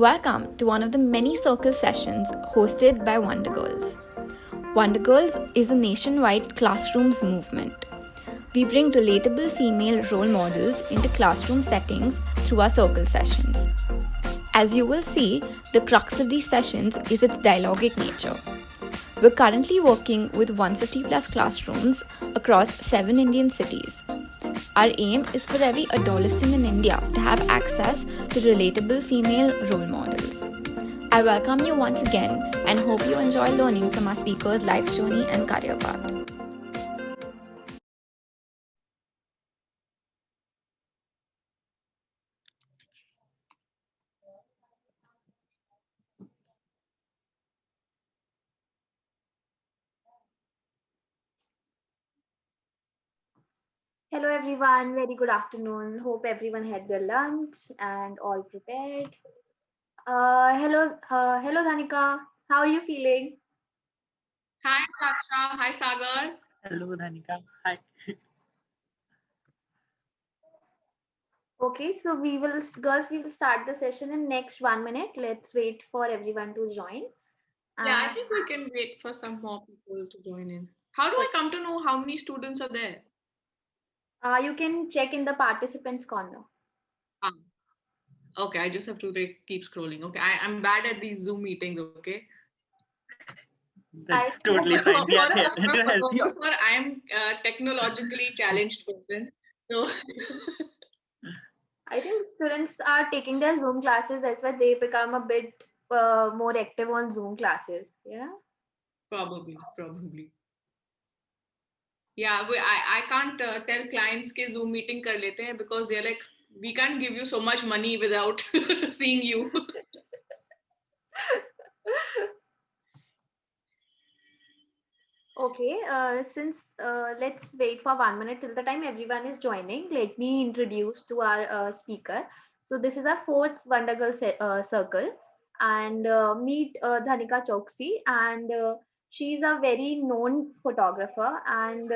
Welcome to one of the many circle sessions hosted by Wonder Girls. Wonder Girls is a nationwide classrooms movement. We bring relatable female role models into classroom settings through our circle sessions. As you will see, the crux of these sessions is its dialogic nature. We're currently working with 150 plus classrooms across 7 Indian cities. Our aim is for every adolescent in India to have access to relatable female role models. I welcome you once again and hope you enjoy learning from our speakers' life journey and career path. Hello everyone, very good afternoon. Hope everyone had their lunch and all prepared. Hello Dhanika. How are you feeling? Hi Saksha, hi Sagar. Hello, Dhanika. Hi. Okay, so girls, we will start the session in next 1 minute. Let's wait for everyone to join. Yeah, I think we can wait for some more people to join in. How do I come to know how many students are there? You can check in the participants corner. Ah, okay, I just have to keep scrolling. Okay, I'm bad at these Zoom meetings, okay? That's totally fine. We are here to help you. I am a technologically challenged person. So I think students are taking their Zoom classes. That's why they become a bit more active on Zoom classes. Yeah. probably. Yeah, I can't tell clients ke Zoom meeting kar lete hain because they're like, we can't give you so much money without seeing you. Okay, since let's wait for 1 minute till the time everyone is joining. Let me introduce to our speaker. So this is our fourth Wonder Girl circle, and meet Dhanika Choksi, and she's a very known photographer. And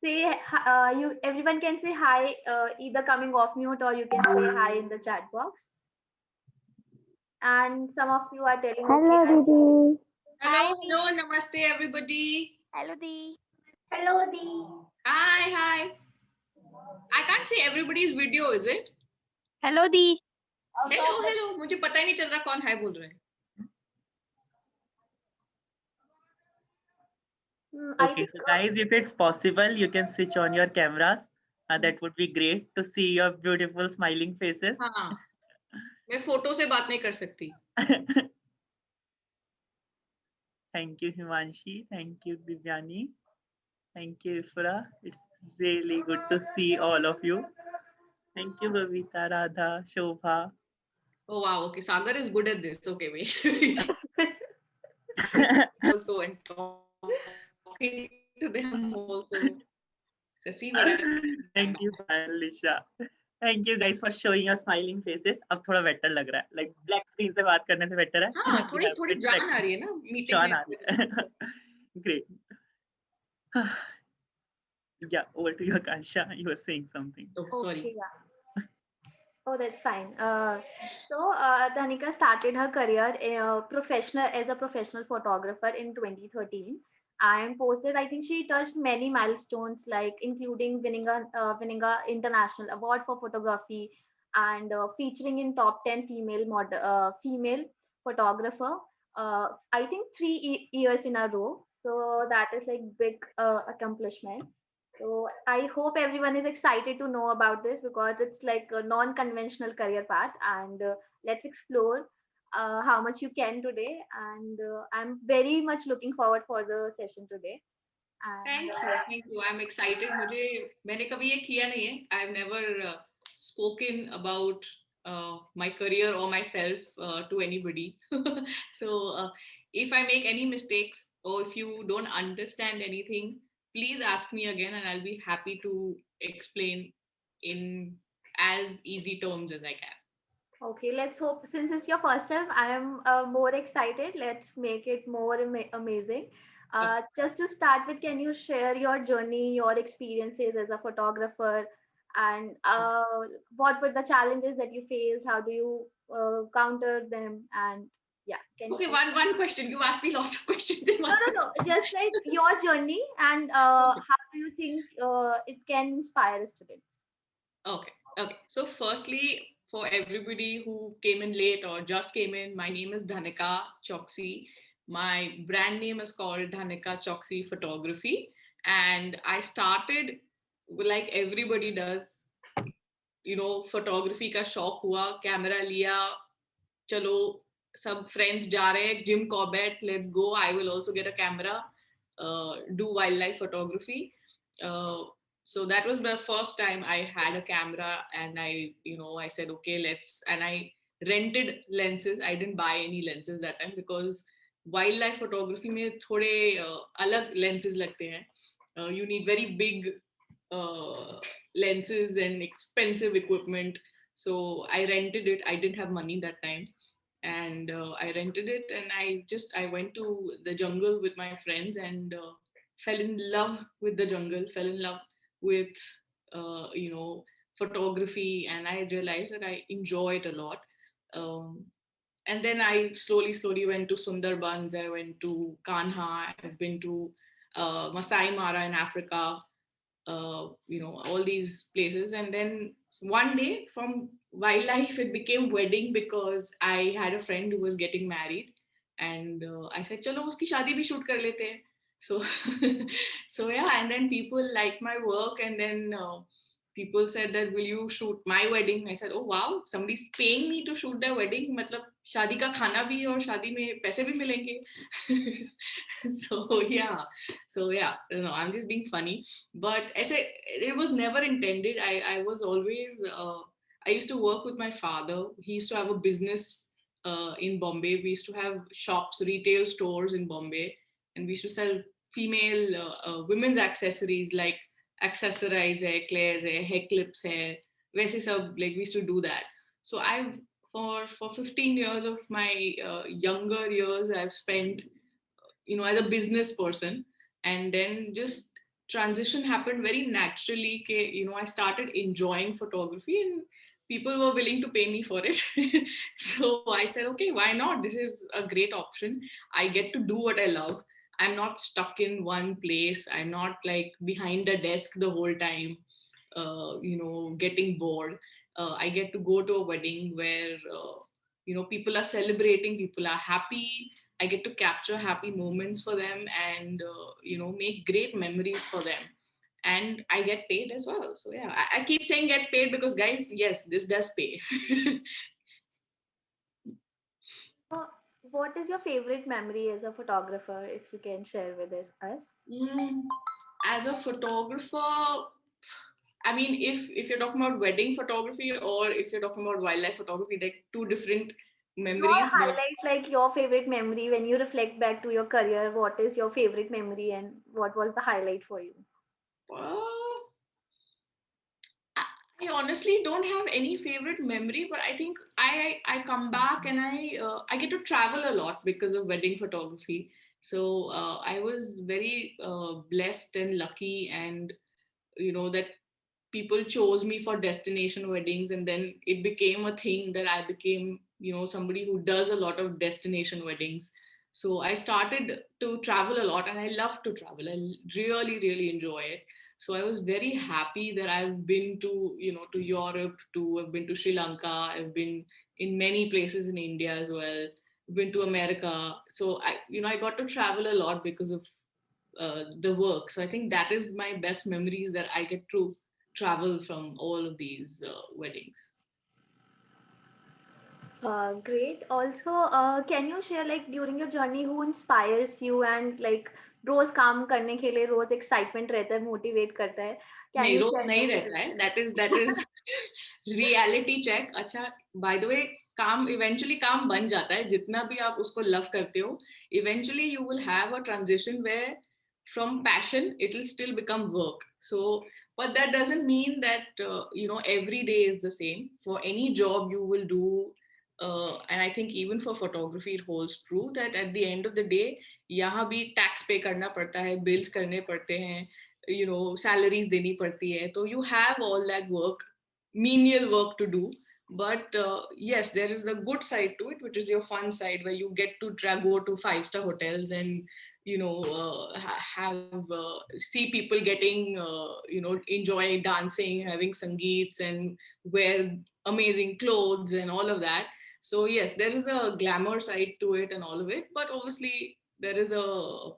you everyone can say hi, either coming off mute or you can say hi in the chat box. And some of you are telling Hello, okay. Didi. Hello, namaste everybody. Hello, Didi. Hello, Di. Hi. I can't see everybody's video, is it? Hello, Didi. Hello. मुझे पता ही नहीं चल रहा कौन हाय बोल रहा है. Okay, so guys, if it's possible, you can switch on your cameras. That would be great to see your beautiful smiling faces. हाँ. मैं फोटो से बात नहीं कर सकती. Thank you, Himanshi. Thank you, Divyani. Thank you, Ifra. It's really good to see all of you. Thank you, Babita, Radha, Shobha. Oh wow, okay. Sagar is good at this. Okay, wait. Also and talking to them also. So see what Thank you, Alisha. Thank you guys for showing your smiling faces. अब थोड़ा better लग रहा है. Like black screen से बात करने से better है. हाँ, थोड़ी जान आ रही है ना मीटिंग जान आ रही है. Great. Yeah, over to you, Akansha. You were saying something. Oh, sorry. Okay, yeah. Oh, that's fine. Dhanika started her career professional as a professional photographer in 2013, and posted. I think she touched many milestones, like including winning a international award for photography, and featuring in top 10 female photographer. I think 3 years in a row. So that is like big accomplishment. So I hope everyone is excited to know about this because it's like a non-conventional career path, and let's explore how much you can today. And I'm very much looking forward for the session today. And, Thank you. I'm excited. मैंने कभी ये किया नहीं है. I've never spoken about my career or myself to anybody. So if I make any mistakes or if you don't understand anything, please ask me again and I'll be happy to explain in as easy terms as I can. okay, let's hope since it's your first time, I am more excited. Let's make it more amazing. Just to start with, can you share your journey, your experiences as a photographer, And what were the challenges that you faced? How do you counter them? And yeah, can you Okay, share? one question. You asked me lots of questions in No, one no, question. no. Just like your journey and Okay. how do you think it can inspire students? Okay. Okay. So firstly, for everybody who came in late or just came in, my name is Dhanika Choksi. My brand name is called Dhanika Choksi Photography. And I started like everybody does, photography का शौक हुआ, camera लिया, चलो सब friends जा रहे हैं, Jim Corbett, let's go, I will also get a camera, do wildlife photography. So that was my first time I had a camera, and I said okay, let's, and I rented lenses. I didn't buy any lenses that time because wildlife photography में थोड़े अलग lenses लगते हैं. You need very big lenses and expensive equipment. So I rented it. I didn't have money that time, and I rented it, and I went to the jungle with my friends, and fell in love with the jungle, fell in love with uh, you know photography, and I realized that I enjoy it a lot. um, and then I slowly went to Sundarbans, I went to Kanha, I've been to Masai Mara in Africa, all these places. And then one day from wildlife, it became wedding because I had a friend who was getting married. And I said, chalo, uski shadi bhi shoot kar lete hain. So, so yeah, and then people liked my work, and then people said that, will you shoot my wedding? I said, oh wow, somebody's paying me to shoot their wedding. मतलब शादी का खाना भी और शादी में पैसे भी मिलेंगे. So yeah, I'm just being funny. But it was never intended. I was always I used to work with my father. He used to have a business in Bombay. We used to have shops, retail stores in Bombay, and we used to sell female women's accessories like accessorize hai, eclairs hai, hair clips hai, वैसे सब, like we used to do that. So I've for 15 years of my younger years, I've spent, as a business person. And then just transition happened very naturally ke, I started enjoying photography, and people were willing to pay me for it. So I said, okay, why not? This is a great option. I get to do what I love. I'm not stuck in one place. I'm not like behind a desk the whole time, getting bored. I get to go to a wedding where people are celebrating, people are happy. I get to capture happy moments for them, and make great memories for them. And I get paid as well. So yeah, I keep saying get paid because, guys, yes, this does pay. So, what is your favorite memory as a photographer, if you can share with us? Mm, as a photographer, I mean, if you're talking about wedding photography or if you're talking about wildlife photography, like two different Your memories. But highlights, like your favorite memory when you reflect back to your career, what is your favorite memory and what was the highlight for you? uh, I honestly don't have any favorite memory, but I think I come back and I get to travel a lot because of wedding photography. So I was very blessed and lucky, and that people chose me for destination weddings, and then it became a thing that I became, somebody who does a lot of destination weddings. So I started to travel a lot, and I love to travel. I really enjoy it. So I was very happy that I've been to, to Europe, I've been to Sri Lanka, I've been in many places in India as well, been to America. So I got to travel a lot because of the work. So I think that is my best memories, that I get to travel from all of these weddings. Great. Also, can you share like during your journey who inspires you and like रोज काम करने के लिए रोज excitement रहता है, motivate करता है? Can नहीं, you rose share नहीं that with रहता us? है. That is reality check. अच्छा, by the way, काम eventually काम बन जाता है. जितना भी आप उसको love करते हो, eventually you will have a transition where from passion it will still become work. So but that doesn't mean that every day is the same. For any job you will do, and I think even for photography it holds true, that at the end of the day यहाँ भी tax pay करना पड़ता है, bills करने पड़ते हैं, salaries deni padti hai. So you have all that work, menial work to do. But yes, there is a good side to it, which is your fun side, where you get to go to 5-star hotels and have see people getting enjoy dancing, having sangeets, and wear amazing clothes and all of that. So yes, there is a glamour side to it and all of it, but obviously there is a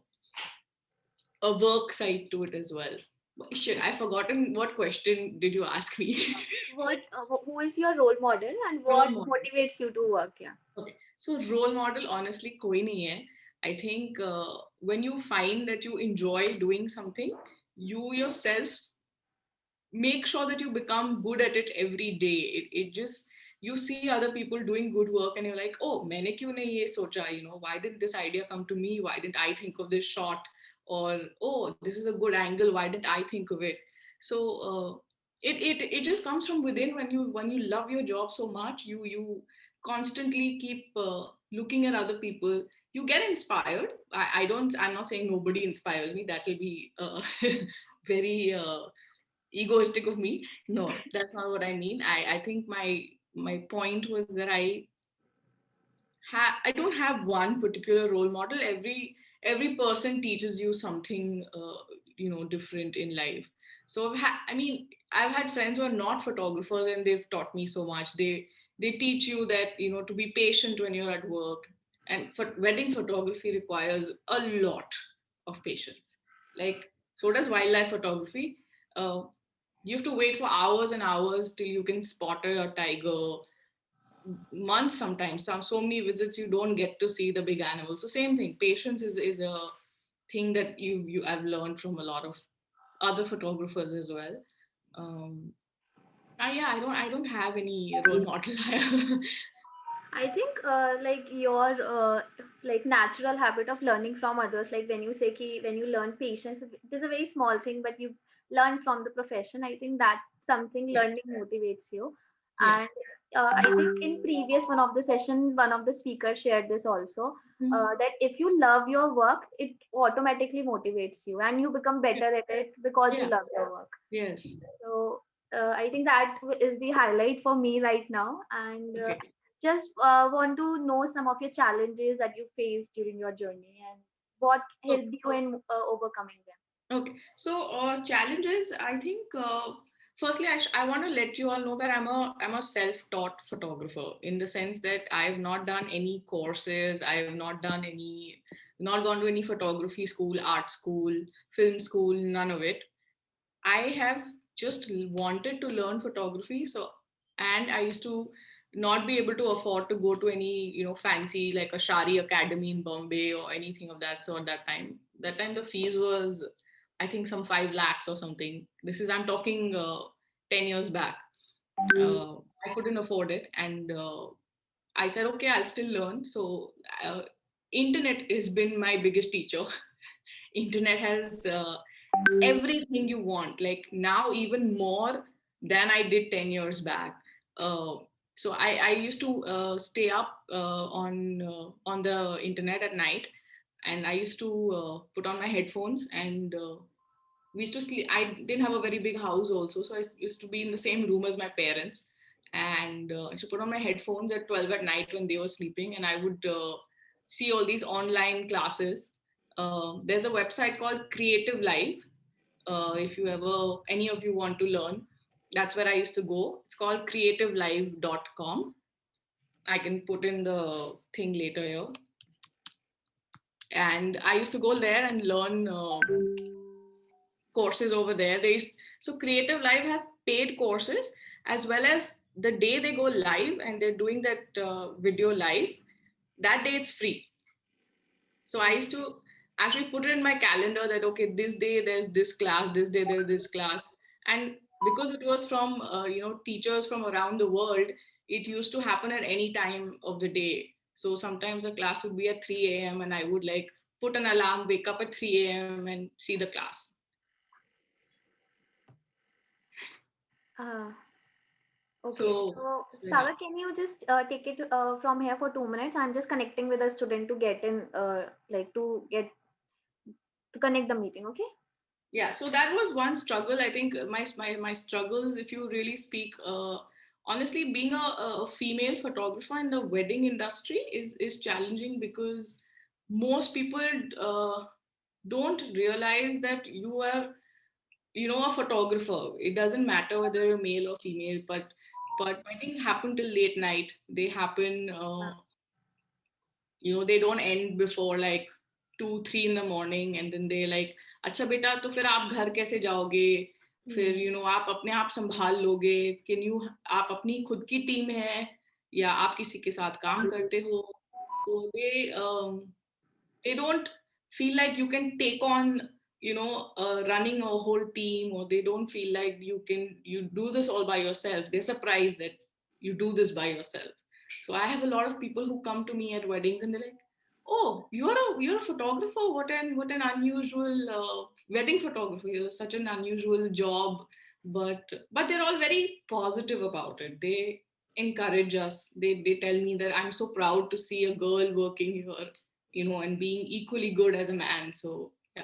work side to it as well. Shit, I've forgotten what question did you ask me. Who is your role model and Role what model. motivates you to work? Yeah. Okay, so role model honestly koi nahi hai. I think when you find that you enjoy doing something, you yourself make sure that you become good at it every day. It just, you see other people doing good work and you're like, oh, maine kyun nahi ye socha, why did this idea come to me, why didn't I think of this shot, or oh, this is a good angle, why didn't I think of it. So it just comes from within. When you love your job so much, you constantly keep looking at other people, you get inspired. I'm not saying nobody inspires me, that will be very egoistic of me. No, that's not what I mean. I think my point was that I don't have one particular role model. Every person teaches you something different in life. So I've had friends who are not photographers and they've taught me so much. They teach you that to be patient when you're at work. And for wedding photography requires a lot of patience. Like, so does wildlife photography. You have to wait for hours and hours till you can spot a tiger. Months sometimes, so many visits, you don't get to see the big animals. So same thing, patience is a thing that you I've learned from a lot of other photographers as well. um yeah, I don't have any role model. I think like your like natural habit of learning from others, like when you say ki, when you learn patience, it is a very small thing, but you learn from the profession. I think that something Yeah, learning motivates you. yeah. And I think in previous one of the session, one of the speakers shared this also, Mhm. that if you love your work, it automatically motivates you, and you become Yeah, better at it because you yeah. love your work. Yes. So I think that is the highlight for me right now. And Okay. just want to know some of your challenges that you faced during your journey and what Oh, helped you in overcoming them. okay. So challenges, I think. Firstly, I want to let you all know that I'm a self-taught photographer, in the sense that I have not done any courses. I have not done any, not gone to any photography school, art school, film school, none of it. I have just wanted to learn photography. So, and I used to not be able to afford to go to any, fancy like a Shari Academy in Bombay or anything of that sort that time. That time the fees was, I think, some 5 lakhs or something. I'm talking 10 years back. I couldn't afford it. And I said, okay, I'll still learn. So, internet has been my biggest teacher. Internet has everything you want, like now even more than I did 10 years back. uh, so I used to stay up on the internet at night, and I used to put on my headphones, and we used to sleep. I didn't have a very big house also, so I used to be in the same room as my parents, and I used to put on my headphones at 12 at night when they were sleeping, and I would see all these online classes. There's a website called Creative Live. If you ever, any of you want to learn, that's where I used to go. It's called creativelive.com. I can put in the thing later here. And I used to go there and learn courses over there. So Creative Live has paid courses, as well as the day they go live and they're doing that video live, that day it's free. So I used to actually put it in my calendar that, okay, this day there's this class, this day there's this class. And because it was from teachers from around the world, it used to happen at any time of the day. So sometimes the class would be at 3 a.m. and I would like put an alarm, wake up at 3 a.m. and see the class. Uh, okay, So so yeah. Saga, can you just take it from here for 2 minutes? I'm just connecting with a student to get in, like to connect the meeting. Okay. Yeah, so that was one struggle. I think my struggles, if you really speak honestly, being a female photographer in the wedding industry is challenging, because most people don't realize that you are, you know, a photographer. It doesn't matter whether you're male or female, but weddings happen till late night. They happen you know, they don't end before like 2 3 in the morning, and then they like, अच्छा बेटा तो फिर आप घर कैसे जाओगे, फिर you know आप अपने आप संभाल लोगे, कैन यू, आप अपनी खुद की टीम है या आप किसी के साथ काम करते हो, so they don't feel like you can take on, you know, running a whole team, or they don't feel like you do this all by yourself. They're surprised that you do this by yourself. So I have a lot of people who come to me at weddings and they're like, oh, you're a photographer, what an unusual wedding photographer, you're such an unusual job. But they're all very positive about it. They encourage us. They tell me that I'm so proud to see a girl working here, you know, and being equally good as a man. So yeah.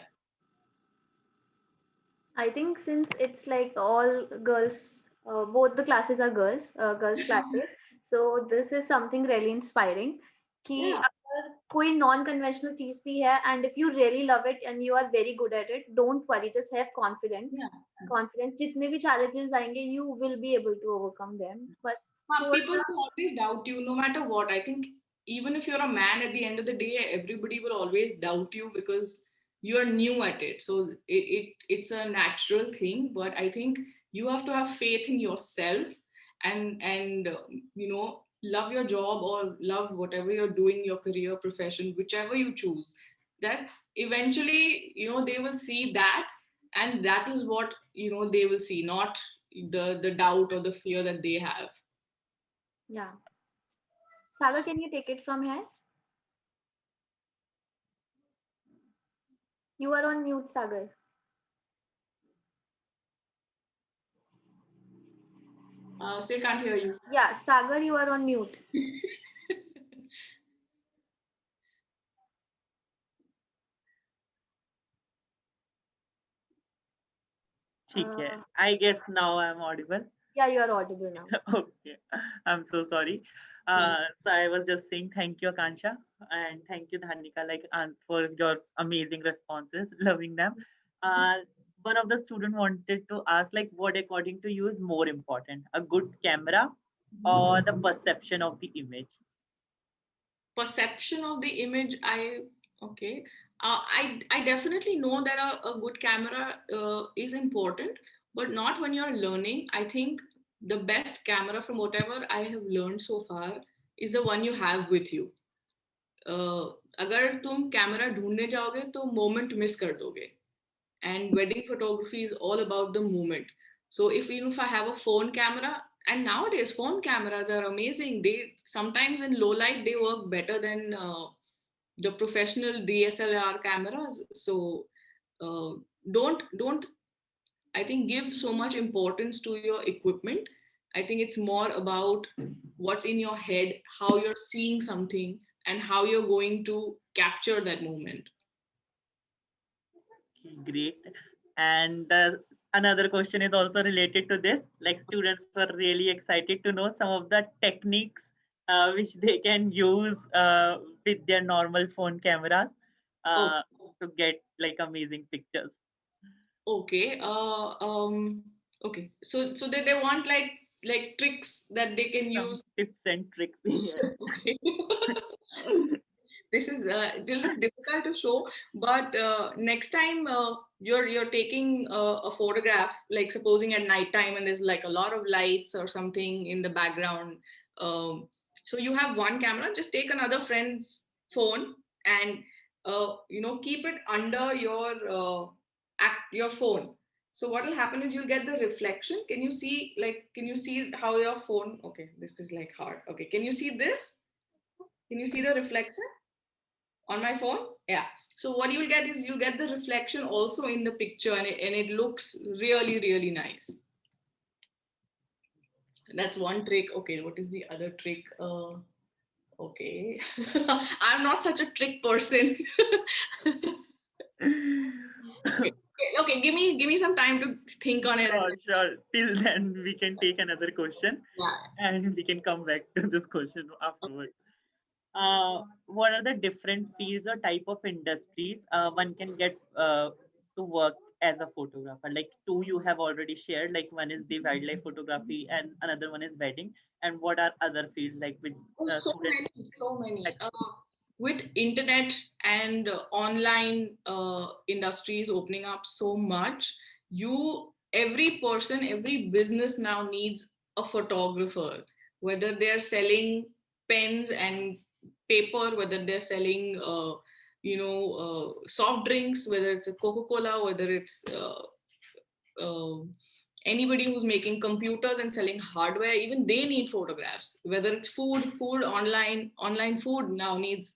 I think since it's like all girls, both the classes are girls, girls classes. So this is something really inspiring. कि Yeah. अगर कोई non conventional चीज भी है, and if you really love it and you are very good at it, don't worry, just have confidence. Yeah. Confidence. जितने भी challenges आएंगे, you will be able to overcome them. बस थोड़ा People will always doubt you no matter what. I think even if you're a man, at the end of the day, everybody will always doubt you because you're new at it. So it's a natural thing, but I think you have to have faith in yourself, and you know, love your job or love whatever you're doing, your career, profession, whichever you choose. That eventually, you know, they will see that, and that is what, you know, they will see, not the doubt or the fear that they have. yeah. Sagar, can you take it from here? You are on mute, Sagar. Still can't hear you. Yeah, Sagar, you are on mute. ठीक है. Uh, I guess now I'm audible. yeah, you are audible now. Okay, I'm so sorry. So I was just saying thank you, Akansha, and thank you, Dhanika, like for your amazing responses. Loving them. Uh, One of the student wanted to ask, like, what according to you is more important, a good camera or the perception of the image? Perception of the image, okay. I definitely know that a good camera is important, but not when you're learning. I think the best camera, from whatever I have learned so far, is the one you have with you. अगर तुम camera ढूंढने जाओगे तो moment miss कर दोगे, and wedding photography is all about the moment. So if even if I have a phone camera, and nowadays phone cameras are amazing, they sometimes in low light they work better than the professional DSLR cameras. So uh, don't I think give so much importance to your equipment. I think it's more about what's in your head, how you're seeing something, and how you're going to capture that moment. Great. And another question is also related to this. Like, students were really excited to know some of the techniques which they can use with their normal phone cameras Oh, to get like amazing pictures. okay. Okay. So they want like tricks that they can Some use. tips and tricks. Yes. Okay. This is a little difficult to show, but next time you're taking a photograph, like supposing at night time, and there's like a lot of lights or something in the background. Um, so you have one camera, just take another friend's phone and you know, keep it under your phone. So what will happen is you'll get the reflection. Can you see, like, can you see how your phone? Okay, this is like hard. Okay, can you see this? Can you see the reflection on my phone? Yeah. So what you'll get is you'll get the reflection also in the picture, and it looks really, really nice. That's one trick. Okay, what is the other trick? Okay. I'm not such a trick person. Okay. Okay, give me some time to think on it. Sure. Till then, we can take another question Yeah. and we can come back to this question afterwards. What are the different fields or type of industries one can get to work as a photographer? Like two you have already shared, like one is the wildlife photography and another one is wedding. And what are other fields like which Oh, students so many. explore? With internet and online industries opening up so much, every person, every business now needs a photographer. Whether they're selling pens and paper, whether they're selling, soft drinks, whether it's a Coca-Cola, whether it's uh, anybody who's making computers and selling hardware, even they need photographs. Whether it's food online food now needs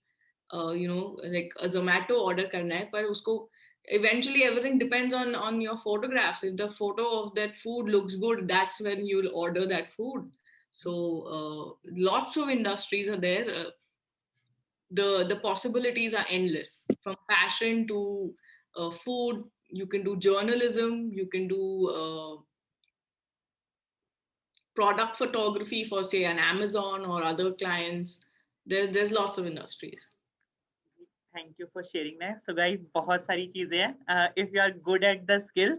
like a Zomato order karna hai, par usko eventually everything depends on your photographs. If the photo of that food looks good, that's when you'll order that food. So lots of industries are there. The possibilities are endless, from fashion to food. You can do journalism, you can do product photography for say an Amazon or other clients. There's lots of industries. Thank you for sharing that. So guys, बहुत सारी चीजें हैं. If you are good at the skill,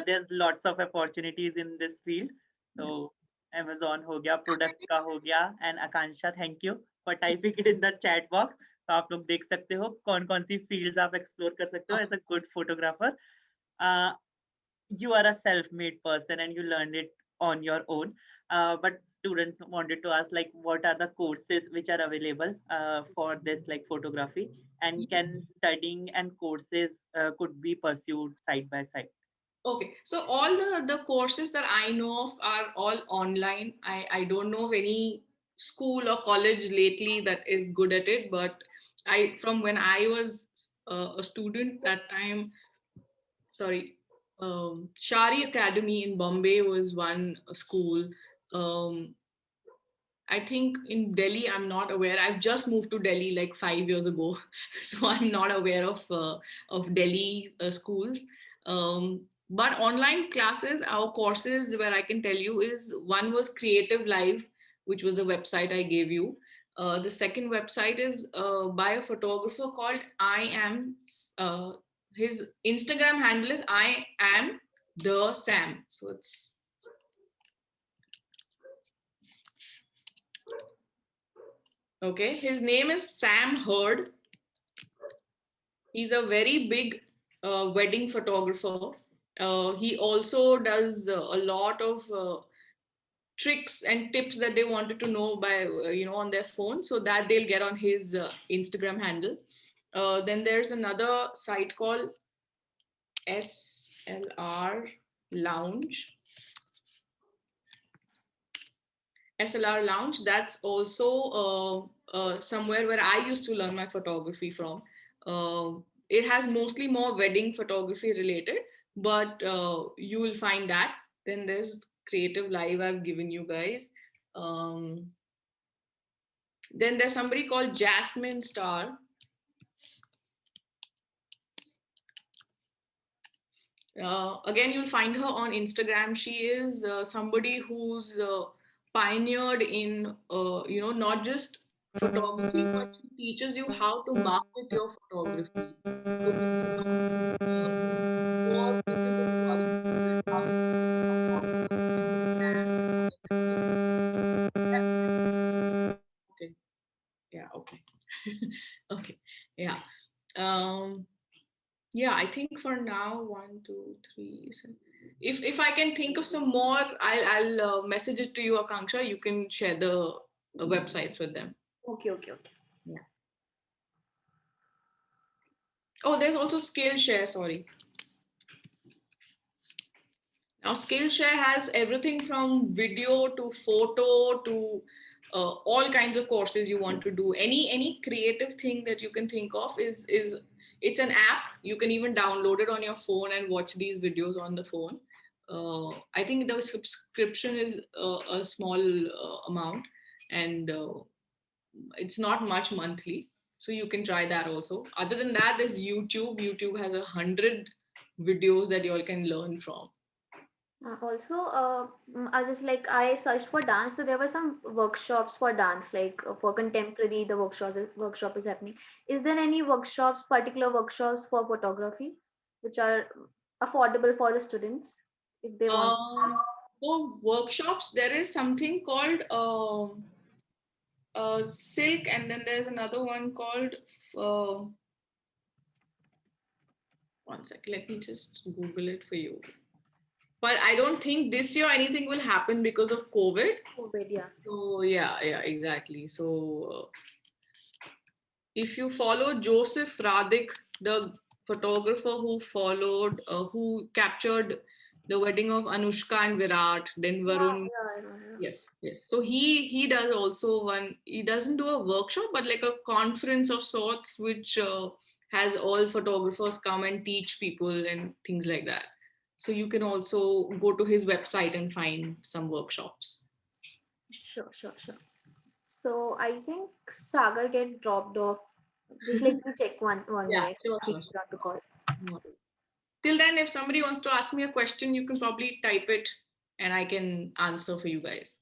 there's lots of opportunities in this field. So Amazon हो गया, product का हो गया, and Akansha, thank you for typing it in the chat box. तो आप लोग देख सकते हो कौन कौन सी fields आप explore कर सकते हो as a good photographer. Uh, you are a self-made person and you learned it on your own. But students wanted to ask, like, what are the courses which are available for this, like, photography, and Yes. can studying and courses could be pursued side by side? Okay, so all the courses that I know of are all online. I don't know of any school or college lately that is good at it, but I from when I was a student that time, sorry, Shari Academy in Bombay was one school. Um, I think in Delhi, I'm not aware. I've just moved to Delhi like 5 years ago, so I'm not aware of Delhi schools. But online classes, our courses, where I can tell you is one was Creative Live, which was the website I gave you. The second website is by a photographer called I Am. His Instagram handle is I Am the Sam. So it's okay. His name is Sam Hurd. He's a very big wedding photographer. He also does a lot of tricks and tips that they wanted to know by on their phone, so that they'll get on his Instagram handle. Then there's another site called SLR Lounge. SLR Lounge. That's also somewhere where I used to learn my photography from. It has mostly more wedding photography related, but you will find that. Then there's Creative Live, I've given you guys. Then there's somebody called Jasmine Star. Again, you'll find her on Instagram. She is somebody who's pioneered in, not just photography, but she teaches you how to market your photography. Okay. Yeah. Okay. Okay. Yeah. Yeah, I think for now, 1, 2, 3. If I can think of some more, I'll message it to you, Akanksha. You can share the websites with them. Okay. Yeah. Oh, there's also Skillshare. Sorry. Now, Skillshare has everything from video to photo to all kinds of courses you want to do. Any creative thing that you can think of is it's an app. You can even download it on your phone and watch these videos on the phone. I think the subscription is a small amount, and it's not much monthly, so you can try that also. Other than that, there's YouTube. YouTube has 100 videos that you all can learn from. I just like I searched for dance, so there were some workshops for dance, like for contemporary. The workshop is happening. Is there any workshops, particular workshops for photography, which are affordable for the students if they want? For workshops, there is something called Silk, and then there's another one called. Uh, One sec, let me just Google it for you. But I don't think this year anything will happen because of COVID. COVID, yeah. So yeah, exactly. So if you follow Joseph Radik, the photographer who captured the wedding of Anushka and Virat, then Varun. Yeah, I know, yeah. Yes. So he does also one. He doesn't do a workshop, but like a conference of sorts, which has all photographers come and teach people and things like that. So you can also go to his website and find some workshops. Sure. So I think Sagar get dropped off. Just let me check one Yeah, minute. sure. He's got to call. Till then, if somebody wants to ask me a question, you can probably type it and I can answer for you guys.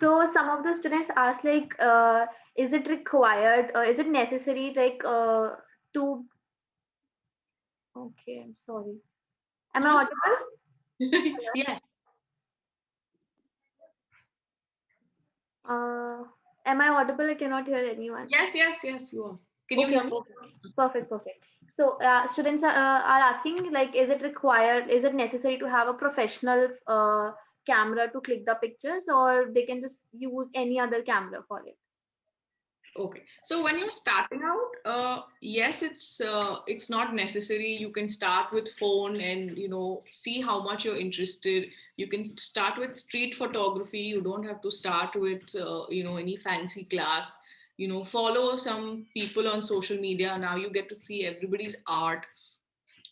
So some of the students ask like, is it required? Is it necessary like to? Okay, I'm sorry. Am I No, audible? yes. Am I audible? I cannot hear anyone. Yes, you are. Can you Okay, hear me? okay. Perfect. So students are asking like, is it required? Is it necessary to have a professional camera to click the pictures, or they can just use any other camera for it? Okay. So when you're starting out, yes, it's not necessary. You can start with phone and see how much you're interested. You can start with street photography. You don't have to start with any fancy class. Follow some people on social media. Now you get to see everybody's art.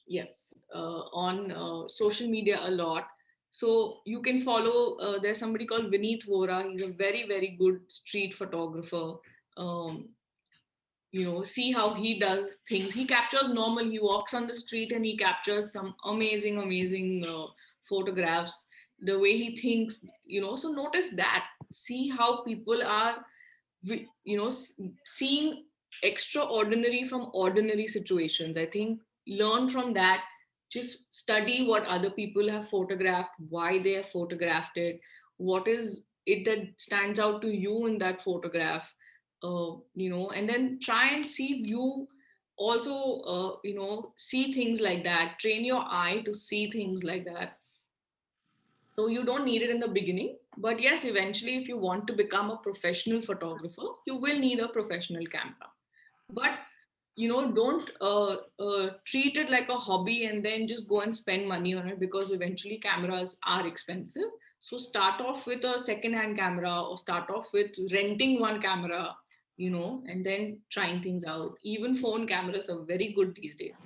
Yes, on social media a lot. So you can follow. There's somebody called Vineet Vora. He's a very very good street photographer. Um, see how he does things. He captures normal. He walks on the street and he captures some amazing photographs. The way he thinks, so notice that. See how people are, seeing extraordinary from ordinary situations. I think learn from that. Just study what other people have photographed, why they have photographed it, what is it that stands out to you in that photograph. And then try and see if you also see things like that. Train your eye to see things like that. So you don't need it in the beginning, but yes, eventually if you want to become a professional photographer, you will need a professional camera. But don't treat it like a hobby and then just go and spend money on it, because eventually cameras are expensive. So start off with a second hand camera, or start off with renting one camera, and then trying things out. Even phone cameras are very good these days.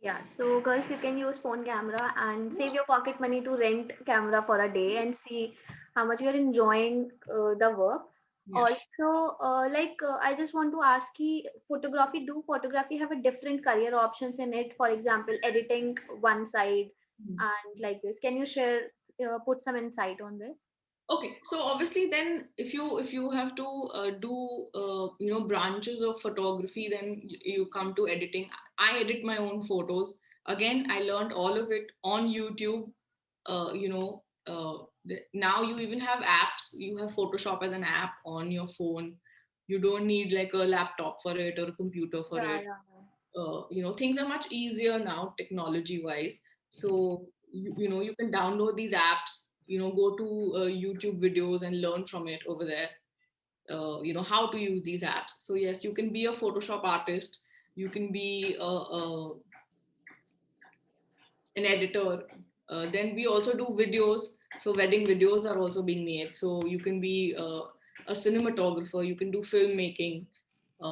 Yeah, so girls, you can use phone camera and save your pocket money to rent camera for a day and see how much you're enjoying the work. Yeah. Also, I just want to ask you, do photography have a different career options in it? For example, editing one side and like this. Can you put some insight on this? Okay, so obviously then if you have to do branches of photography, then you come to editing. I edit my own photos. Again, I learned all of it on YouTube. Now you even have apps. You have Photoshop as an app on your phone. You don't need like a laptop for it or a computer for Yeah, it. yeah. Things are much easier now technology wise. So you can download these apps, go to YouTube videos and learn from it over there. How to use these apps. So yes, you can be a Photoshop artist. You can be an editor. Then we also do videos. So wedding videos are also being made. So you can be a cinematographer. You can do filmmaking.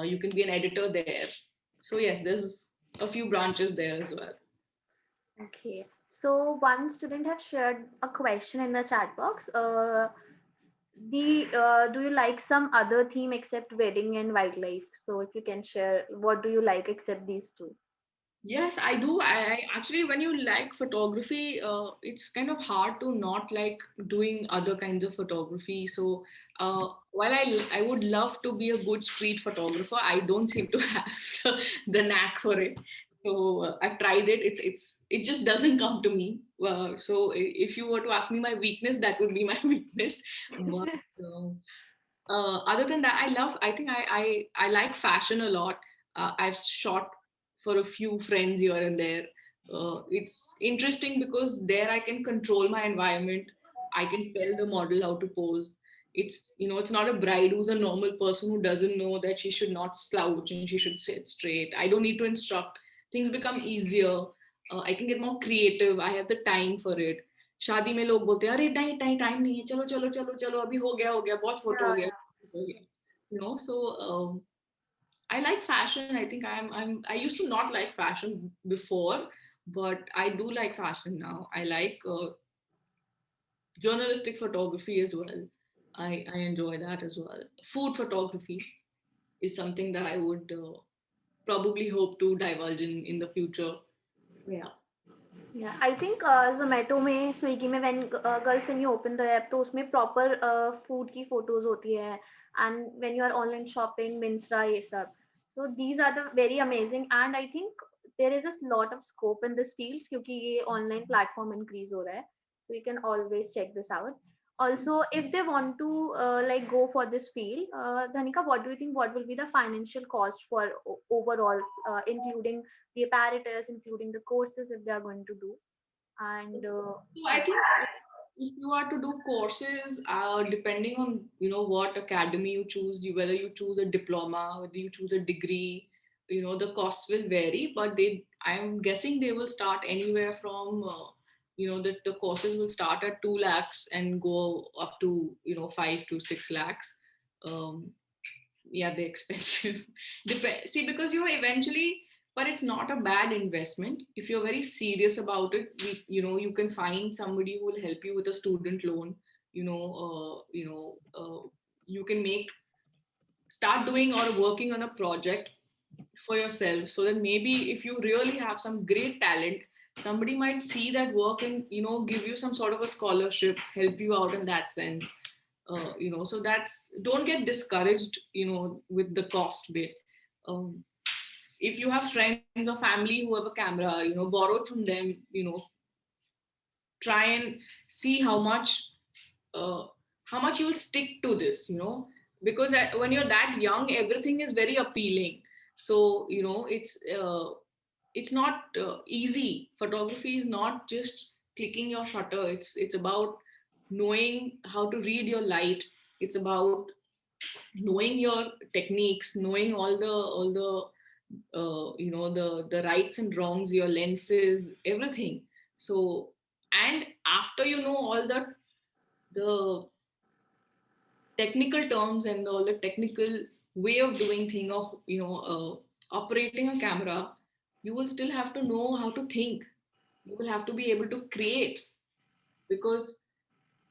You can be an editor there. So yes, there's a few branches there as well. Okay. So one student have shared a question in the chat box. Do you like some other theme except wedding and wildlife? So if you can share, what do you like except these two? Yes, I do. I actually, when you like photography, it's kind of hard to not like doing other kinds of photography. So, while I would love to be a good street photographer, I don't seem to have the knack for it. So I've tried it. It just doesn't come to me. So if you were to ask me my weakness, that would be my weakness. But other than that, I think I like fashion a lot. I've shot for a few friends here and there. It's interesting because there I can control my environment. I can tell the model how to pose. It's not a bride who's a normal person who doesn't know that she should not slouch and she should sit straight. I don't need to instruct. Things become easier. I can get more creative. I have the time for it. शादी में लोग बोलते हैं अरे नहीं time time नहीं है चलो चलो चलो चलो अभी हो गया बहुत फोटो हो Yeah, गया so I like fashion. I think I used to not like fashion before, but I do like fashion now. I like journalistic photography as well. I enjoy that as well. Food photography is something that I would probably hope to divulge in the future. So yeah. yeah. I think Zomato में, Swiggy में when you open the app, तो उसमें proper food की photos होती है, and when you are online shopping, Myntra ये सब. So these are the very amazing, and I think there is a lot of scope in this field क्योंकि ये online platform increase हो रहा है. So you can always check this out. Also, if they want to like go for this field, Dhanika, what do you think? What will be the financial cost for overall, including the apparatus, including the courses if they are going to do? And So I think if you are to do courses, depending on what academy you choose, whether you choose a diploma, whether you choose a degree, the costs will vary. But I'm guessing they will start anywhere from the courses will start at 2 lakhs and go up to 5 to 6 lakhs. Um, yeah, they're expensive. See, because eventually, but it's not a bad investment if you're very serious about it. You can find somebody who will help you with a student loan. You can start doing or working on a project for yourself, so that maybe if you really have some great talent, somebody might see that work and give you some sort of a scholarship, help you out in that sense. So that's, don't get discouraged with the cost bit. um, if you have friends or family who have a camera, borrow from them. Try and see how much you will stick to this, because when you're that young, everything is very appealing. So it's not easy. Photography is not just clicking your shutter. It's about knowing how to read your light. It's about knowing your techniques, knowing all the rights and wrongs, your lenses, everything. So, and after you know all the technical terms and all the technical way of doing thing of operating a camera, you will still have to know how to think. You will have to be able to create, because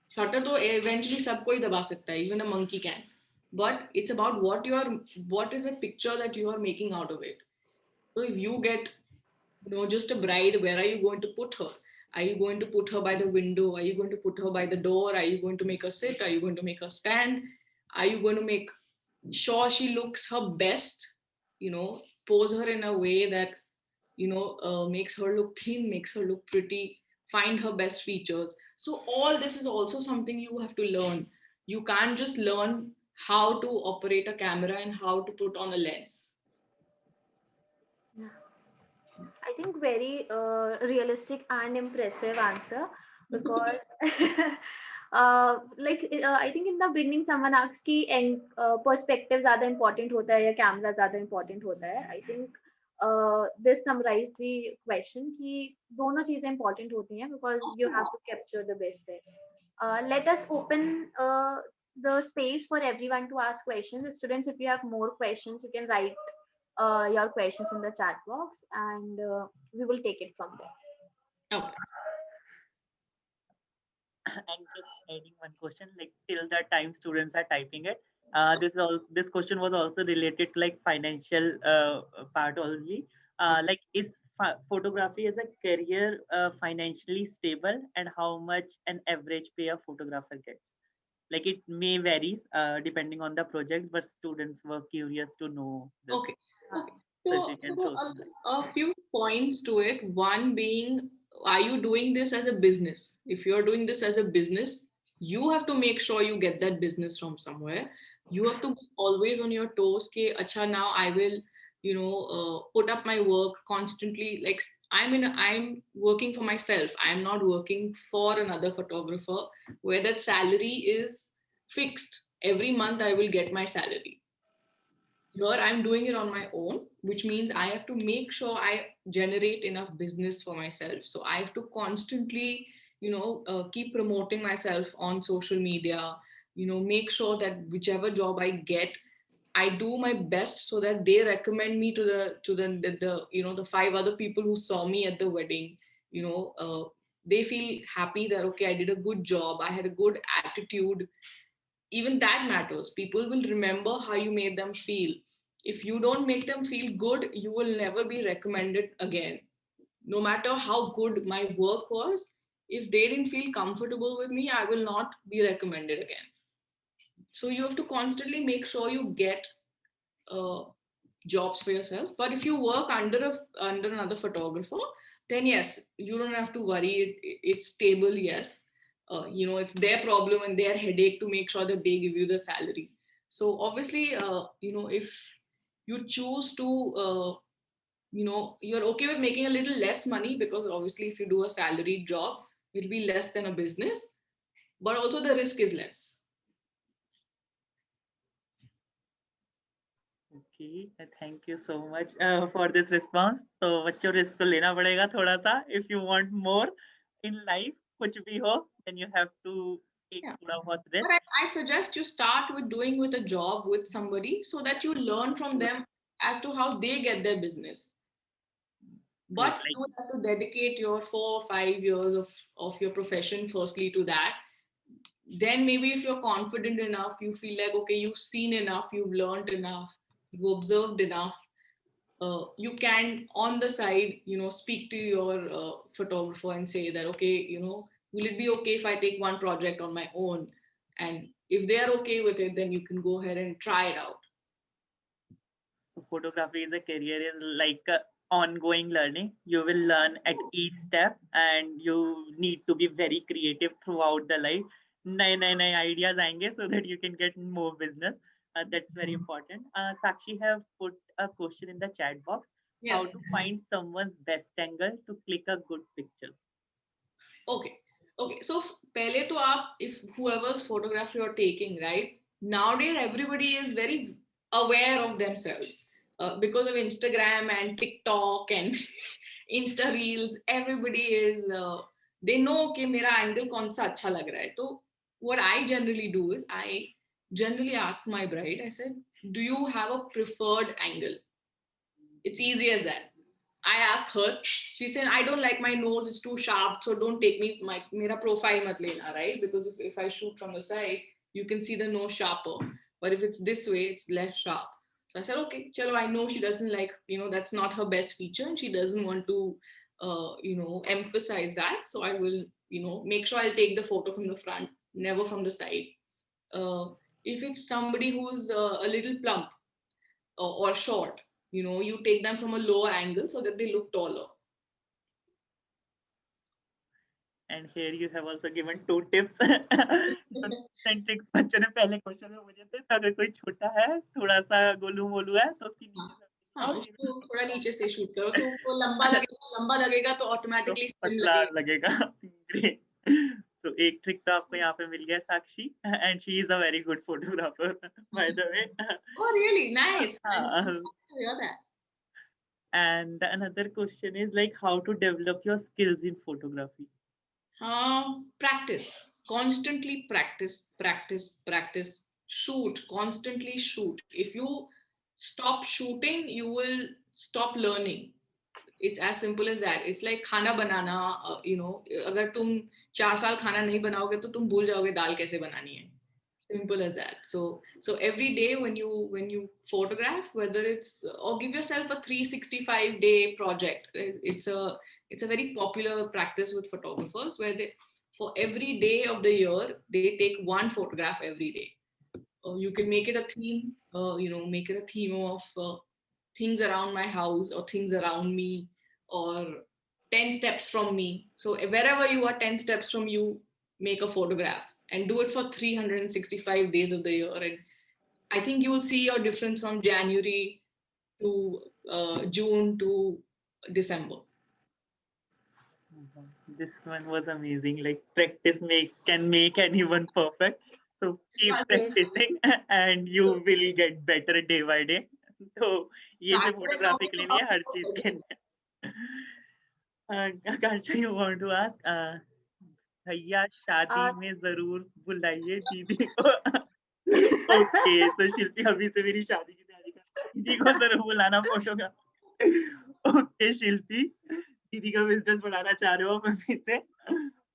shutter to eventually sab koi daba sakta hai, even a monkey can. But it's about what is a picture that you are making out of it. So if you get just a bride, where are you going to put her? Are you going to put her by the window? Are you going to put her by the door? Are you going to make her sit? Are you going to make her stand? Are you going to make sure she looks her best? Pose her in a way that makes her look thin, makes her look pretty, find her best features. So all this is also something you have to learn. You can't just learn how to operate a camera and how to put on a lens. yeah. I think very realistic and impressive answer, because I think in the beginning someone asked कि perspective ज़्यादा important होता है या camera ज़्यादा important होता है. I think this summarized the question कि दोनों चीजें important होती हैं, because you have to capture the best there. Let us open the space for everyone to ask questions. Students, if you have more questions, you can write your questions in the chat box, and we will take it from there. Okay. And just adding one question, like till the time students are typing it, this question was also related to like financial part only. Like is photography as a career financially stable, and how much an average pay a photographer gets? Like it may varies depending on the projects, but students were curious to know this. Okay. Okay. So if So, you can so throw some light. a few points to it. One being, are you doing this as a business? If you're doing this as a business, you have to make sure you get that business from somewhere. You have to be always on your toes. Ke, acha, now I will, put up my work constantly. Like I'm working for myself. I'm not working for another photographer where that salary is fixed. Every month I will get my salary. Here I'm doing it on my own, which means I have to make sure I generate enough business for myself. So I have to constantly keep promoting myself on social media, make sure that whichever job I get, I do my best so that they recommend me to the five other people who saw me at the wedding. They feel happy that okay, I did a good job, I had a good attitude. Even that matters. People will remember how you made them feel. If you don't make them feel good, you will never be recommended again. No matter how good my work was, if they didn't feel comfortable with me, I will not be recommended again. So you have to constantly make sure you get uh, jobs for yourself. But if you work under another photographer, then yes, you don't have to worry. It's stable, yes. It's their problem and their headache to make sure that they give you the salary. So obviously, if you choose to, you're okay with making a little less money, because obviously if you do a salaried job, it'll be less than a business, but also the risk is less. Okay, thank you so much for this response. तो बच्चों risk तो लेना पड़ेगा थोड़ा सा. If you want more in life, कुछ भी हो, then you have to take Yeah. थोड़ा बहुत But risk. I suggest you start with doing with a job with somebody so that you learn from them as to how they get their business. But Like you have to dedicate your 4 or 5 years of your profession firstly to that. Then maybe if you're confident enough, you feel like, okay, you've seen enough, you've learned enough, you've observed enough, you can on the side, speak to your photographer and say that, okay, will it be okay if I take one project on my own? And if they are okay with it, then you can go ahead and try it out. photography is a career is like ongoing learning. You will learn at each step, and you need to be very creative throughout the life. नए ideas आएंगे so that you can get more business. That's very important. Sakshi have put a question in the chat box. Yes. How to find someone's best angle to click a good picture? Okay, so pehle to aap, if whoever's photograph you're taking, right, nowadays everybody is very aware of themselves, because of Instagram and TikTok and Insta reels. Everybody is they know कि मेरा angle कौन सा अच्छा लग रहा है. तो what I generally do is I generally ask my bride, I said, do you have a preferred angle? It's easy as that. I asked her. She said, I don't like my nose, it's too sharp, so don't take me mera profile mat lena, right? Because if I shoot from the side, you can see the nose sharper. But if it's this way, it's less sharp. So I said, okay, chalo, I know she doesn't like, that's not her best feature, and she doesn't want to, emphasize that. So I will, make sure I'll take the photo from the front, never from the side. If it's somebody who's a little plump or short, you take them from a lower angle so that they look taller. And here you have also given 2 tips. And tricks बच्चों ने पहले question में मुझे थे, अगर कोई छोटा है, थोड़ा सा गोलू मोलू है, तो उसकी नीचे हाँ, उसको थोड़ा नीचे से शूट करो, तो वो लंबा लगेगा तो ऑटोमेटिकली स्लिम पतला लगेगा. लगेगा. Great. So एक ट्रिक तो आपको यहाँ पे मिल गया साक्षी, and she is a very good photographer by the way. Oh really? Nice. हाँ. I'm glad to hear that. And another question is like how to develop your skills in photography. Practice. Constantly practice. Shoot. Constantly shoot. If you stop shooting, you will stop learning. It's as simple as that. It's like खाना बनाना. अगर तुम 4 साल खाना नहीं बनाओगे तो तुम भूल जाओगे दाल कैसे बनानी है. Simple as that. So every day when you photograph, whether it's or give yourself a 365-day project. It's a very popular practice with photographers where they, for every day of the year, they take one photograph every day. You can make it a theme. Make it a theme of things around my house or things around me or 10 steps from me. So wherever you are 10 steps from you, make a photograph and do it for 365 days of the year. And I think you will see your difference from January to June to December. This one was amazing. Like practice can make anyone perfect. So keep practicing and you will get better day by day. तो ये सिर्फ photography के लिए नहीं है, हर चीज के लिए. Akansha, you want to ask? भैया शादी में जरूर बुलाइए दीदी को. ओके, तो शिल्पी अभी से मेरी शादी की तैयारी कर, दीदी को जरूर बुलाना फोटोग्राफ. ओके शिल्पी, दीदी का बिजनेस बढ़ाना चाह रहे हो आप अभी से?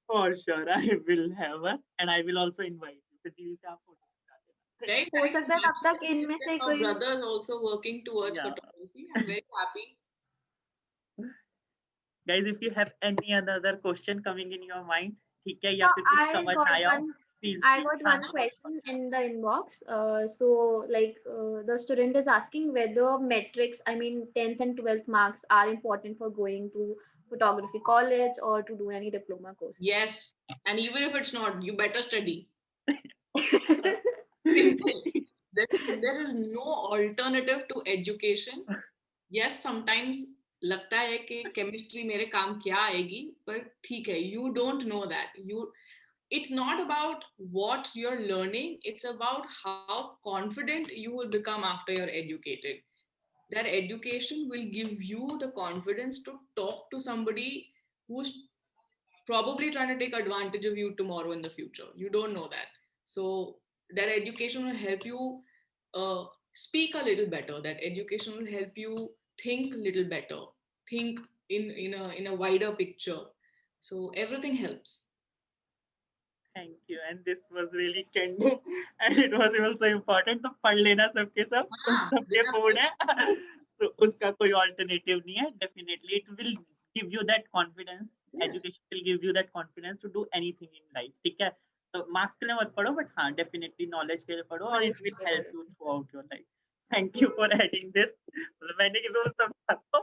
For sure I will have and I will also invite you. फिर दीदी से आप फोटो खिंचा देना. हो सकता है तब तक इनमें से कोई brothers also working towards photography. I'm very happy. Guys, if you have any other question coming in your mind, ठीक है, या फिर कुछ समझ आया हो, I got one question in the inbox. So like the student is asking whether metrics, I mean 10th and 12th marks are important for going to photography college or to do any diploma course. Yes, and even if it's not, you better study. There is no alternative to education. Yes, sometimes लगता है कि chemistry मेरे काम क्या आएगी, पर ठीक है, you don't know that. It's not about what you're learning, it's about how confident you will become after you're educated. That education will give you the confidence to talk to somebody who's probably trying to take advantage of you tomorrow in the future. You don't know that. So that education will help you speak a little better. That education will help you think a little better, think in a wider picture. So everything helps. Thank you, and this was really candid, and it was also important. तो पढ़ लेना सबके सब, सबके board है, तो उसका कोई alternative नहीं है. Definitely, it will give you that confidence. Yes. Education will give you that confidence to do anything in life. ठीक है, तो marks के लिए मत पढ़ो, but हाँ, definitely knowledge के लिए पढ़ो, and it will help you throughout your life. Thank you for adding this. मैंने कि दोस्त सब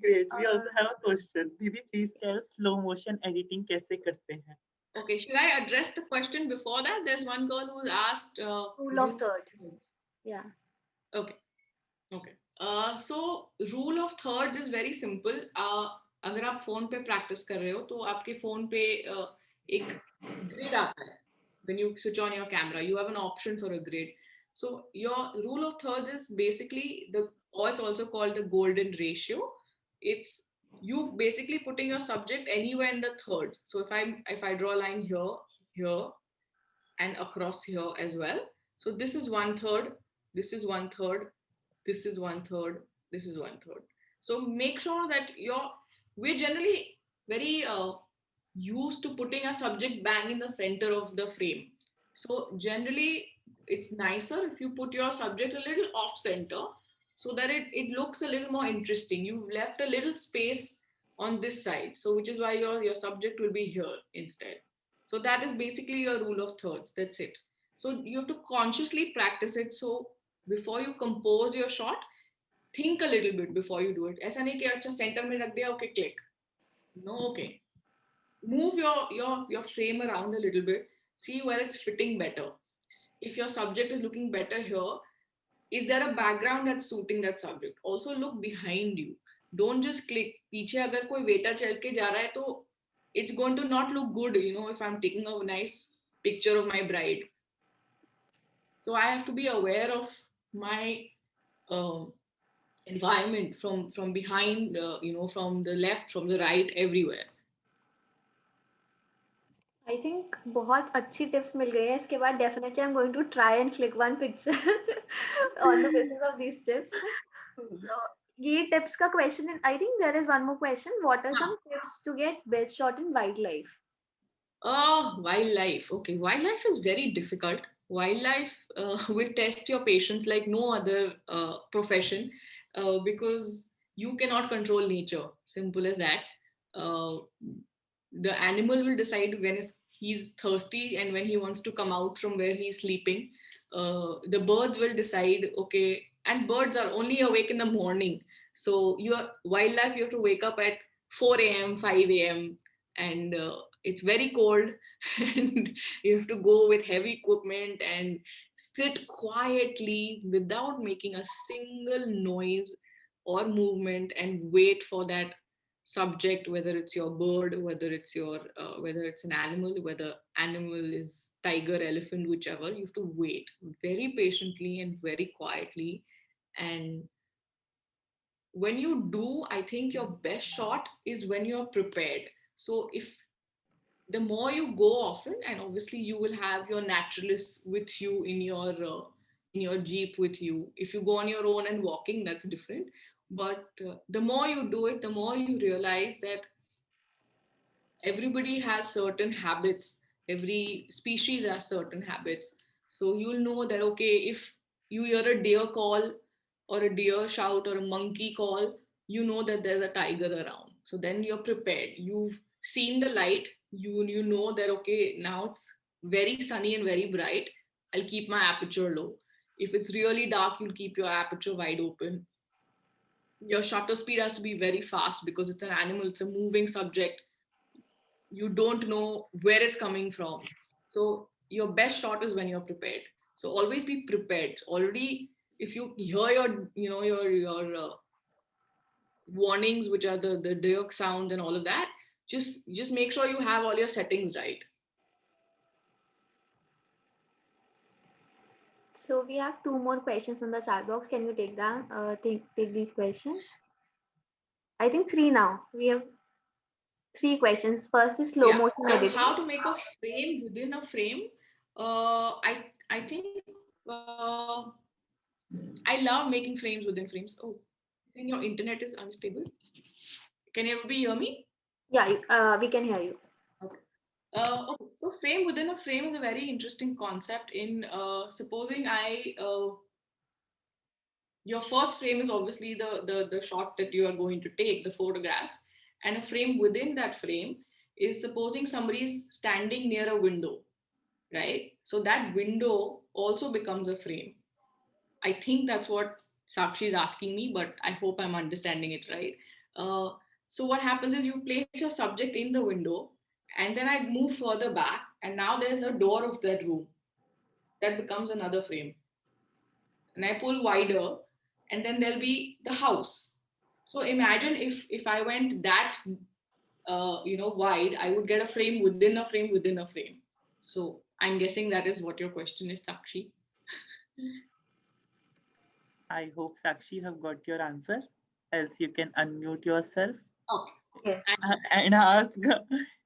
Great. We also have a question. Didi, please tell slow motion editing कैसे करते हैं? Okay, should I address the question before that? There's one girl who's asked rule of third. Yeah. Okay. So rule of thirds is very simple. अगर आप phone पे practice कर रहे हो तो आपके फोन पे एक grid आता है. When you switch on your camera, you have an option for a grid. So your rule of thirds is basically it's also called the golden ratio. It's you basically putting your subject anywhere in the third. So if I draw a line here and across here as well. So this is 1/3, this is 1/3, this is 1/3, this is 1/3. So make sure that we're generally very used to putting a subject bang in the center of the frame. So generally it's nicer if you put your subject a little off center, so that it looks a little more interesting. You've left a little space on this side, so which is why your subject will be here instead. So that is basically your rule of thirds. That's it. So you have to consciously practice it. So before you compose your shot, think a little bit before you do it. ऐसा नहीं कि अच्छा center में रख दिया, okay, click. No, okay. Move your frame around a little bit. See where it's fitting better. If your subject is looking better here, is there a background that's suiting that subject? Also look behind you. Don't just click. पीछे अगर कोई waiter चल के जा रहा है तो it's going to not look good, if I'm taking a nice picture of my bride. So I have to be aware of my environment from behind, from the left, from the right, everywhere. I think बहुत अच्छी tips मिल गई है. इसके बाद definitely I'm going to try and click one picture on the basis of these tips. So ये tips का question है. I think there is one more question. What are हाँ. some tips to get best shot in wildlife? Wildlife. Okay, wildlife is very difficult. Wildlife will test your patience like no other profession, because you cannot control nature. Simple as that. Uh, the animal will decide when he's thirsty and when he wants to come out from where he's sleeping. The birds will decide, okay, and birds are only awake in the morning. So your wildlife, you have to wake up at 4 a.m., 5 a.m., and it's very cold and you have to go with heavy equipment and sit quietly without making a single noise or movement and wait for that subject, whether it's your bird, whether it's an animal, whether animal is tiger, elephant, whichever. You have to wait very patiently and very quietly. And when you do, I think your best shot is when you're prepared. So if the more you go often, and obviously you will have your naturalist with you in your jeep with you. If you go on your own and walking, that's different. But the more you do it, the more you realize that everybody has certain habits. Every species has certain habits. So you'll know that, okay, if you hear a deer call or a deer shout or a monkey call, you know that there's a tiger around. So then you're prepared. You've seen the light. You know that, okay, now it's very sunny and very bright. I'll keep my aperture low. If it's really dark, you'll keep your aperture wide open. Your shutter speed has to be very fast because it's an animal, it's a moving subject. You don't know where it's coming from. So your best shot is when you're prepared. So always be prepared already. If you hear your warnings, which are the dirk sounds and all of that, just make sure you have all your settings right. So we have two more questions on the chat box. Can you take that? Take these questions. I think three now. We have three questions. First is slow Yeah, motion so editing. how to make a frame within a frame. I think uh, I love making frames within frames. Oh, I think your internet is unstable. Can everybody hear me? Yeah, we can hear you. Okay. Okay. So frame within a frame is a very interesting concept. In supposing your first frame is obviously the shot that you are going to take, the photograph, and a frame within that frame is supposing somebody is standing near a window, right? So that window also becomes a frame. I think that's what Sakshi is asking me, but I hope I'm understanding it right. Uh, so what happens is you place your subject in the window, and then I move further back, and now there's a door of that room. That becomes another frame. And I pull wider, and then there'll be the house. So imagine if I went that wide, I would get a frame within a frame within a frame. So I'm guessing that is what your question is, Sakshi. I hope Sakshi have got your answer. Else you can unmute yourself. Okay. Yes. And ask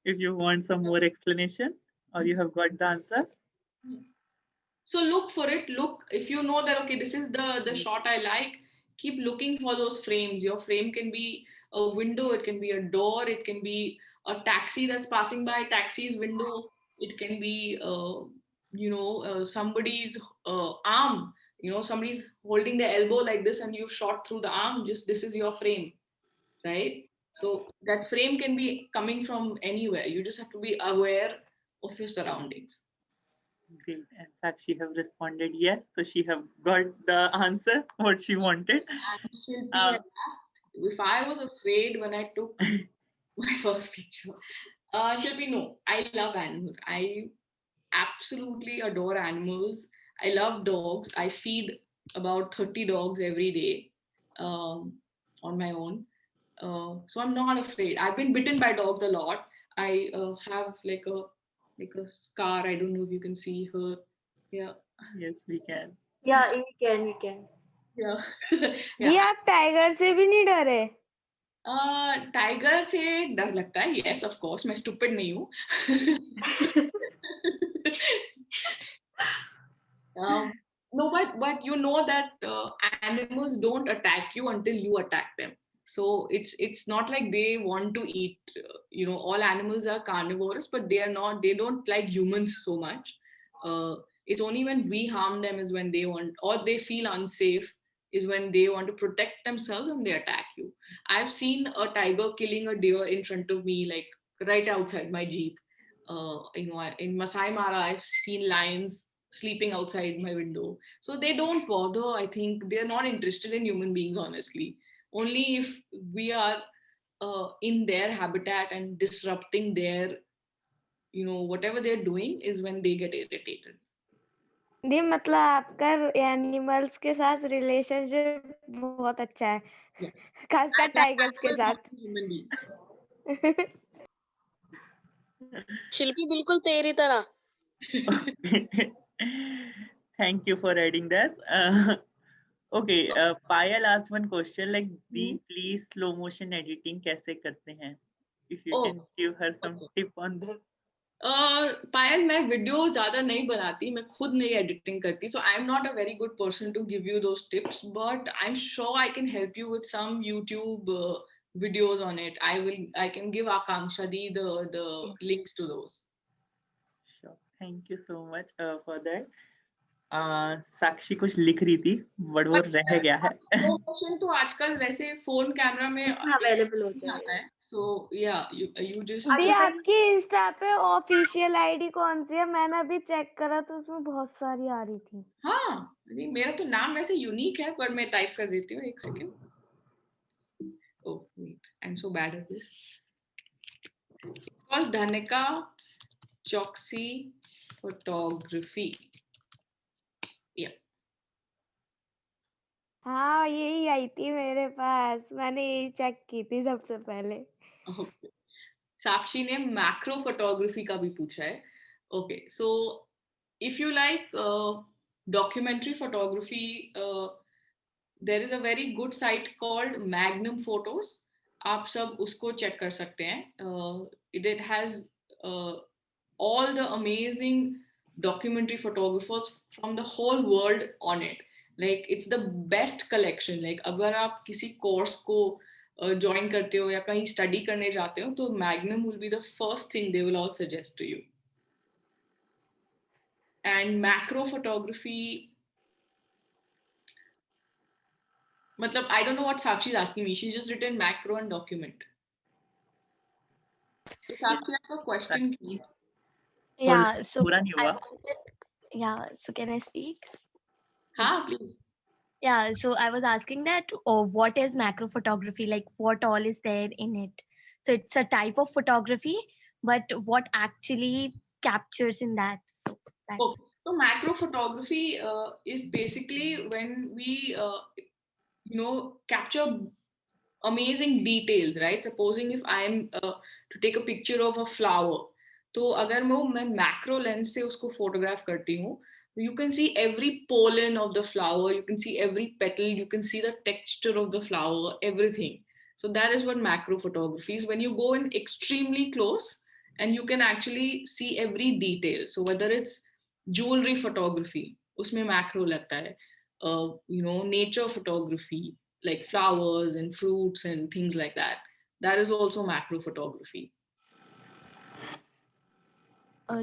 if you want some more explanation or you have got the answer. So look for it. Look, if you know that, okay, this is the shot I like, keep looking for those frames. Your frame can be a window, it can be a door, it can be a taxi that's passing by, taxi's window, it can be somebody's arm, somebody's holding the elbow like this and you've shot through the arm. Just this is your frame, right? So that frame can be coming from anywhere. You just have to be aware of your surroundings. Great. And Sakshi have responded yes. So she have got the answer what she wanted. And Shilpi had asked if I was afraid when I took my first picture. Shilpi, no. I love animals. I absolutely adore animals. I love dogs. I feed about 30 dogs every day on my own. So I'm not afraid. I've been bitten by dogs a lot. I have like a scar. I don't know if you can see her. Yeah. Yes, we can. Yeah, we can. Yeah. जी आप tiger से भी नहीं डरे? Tiger से डर लगता है. Yes, of course. मैं stupid नहीं हूँ. No, but you know that animals don't attack you until you attack them. So it's not like they want to eat. All animals are carnivores, but they are not. They don't like humans so much. Uh, it's only when we harm them is when they want, or they feel unsafe, is when they want to protect themselves and they attack you. I've seen a tiger killing a deer in front of me, like right outside my jeep. In Masai Mara, I've seen lions sleeping outside my window. So they don't bother. I think they're not interested in human beings, honestly. Only if we are in their habitat and disrupting their, whatever they're doing is when they get irritated. दी मतलब आपका animals के साथ relationship बहुत अच्छा है, Yes. खासकर And tigers के animals साथ. want human beings. शिल्पी बिल्कुल तेरी तरह. Thank you for adding that. Okay, Payal asked one question like the please slow motion editing कैसे करते हैं? If you can give her some tip on that. पायल, मैं video ज्यादा नहीं बनाती, मैं खुद नहीं एडिटिंग करती, so I'm not a very good person to give you those tips, but I'm sure I can help you with some YouTube videos on it. I can give Akanksha the links to those. Sure. Thank you so much for that. साक्षी कुछ लिख रही थी but वो रह गया है. Slow motion तो आजकल वैसे फोन कैमरा में अवेलेबल होता है, so yeah, you just दी आपकी इंस्टा पे ऑफिशियल आईडी कौन सी है? मैंने अभी चेक करा तो उसमें बहुत सारी आ रही थी. हाँ, नहीं, मेरा तो नाम वैसे यूनिक है, पर मैं टाइप कर देती हूँ, एक second. Oh wait, I'm so bad at this. It's called Dhanika Choksi Photography. Yeah. हाँ, यही आई थी मेरे पास, मैंने यही चेक की थी सबसे पहले. Okay. साक्षी ने मैक्रो फोटोग्राफी का भी पूछा है. Okay, so if you like documentary photography, there is a very good site called Magnum Photos. आप सब उसको चेक कर सकते हैं. It has all the amazing documentary photographers from the whole world on it. Like it's the best collection. Like अगर आप किसी course को join करते हो या कहीं study करने जाते हो, तो Magnum will be the first thing they will all suggest to you. And macro photography, matlab, I don't know what Sakshi is asking me. She's just written macro and document. So Sakshi, I have a question. Yeah, so पूरा नहीं हुआ. so can I speak? हाँ, please. Yeah, so I was asking that, what is macro photography? Like, what all is there in it? So it's a type of photography, but what actually captures in that? So that's So macro photography is basically when we, capture amazing details, right? Supposing if I'm to take a picture of a flower, तो अगर मैं macro lens से उसको photograph करती हूँ, you can see every pollen of the flower, you can see every petal, you can see the texture of the flower, everything. So that is what macro photography is, when you go in extremely close and you can actually see every detail. So whether it's jewelry photography, उसमें macro लगता है. Nature photography, like flowers and fruits and things like that. That is also macro photography.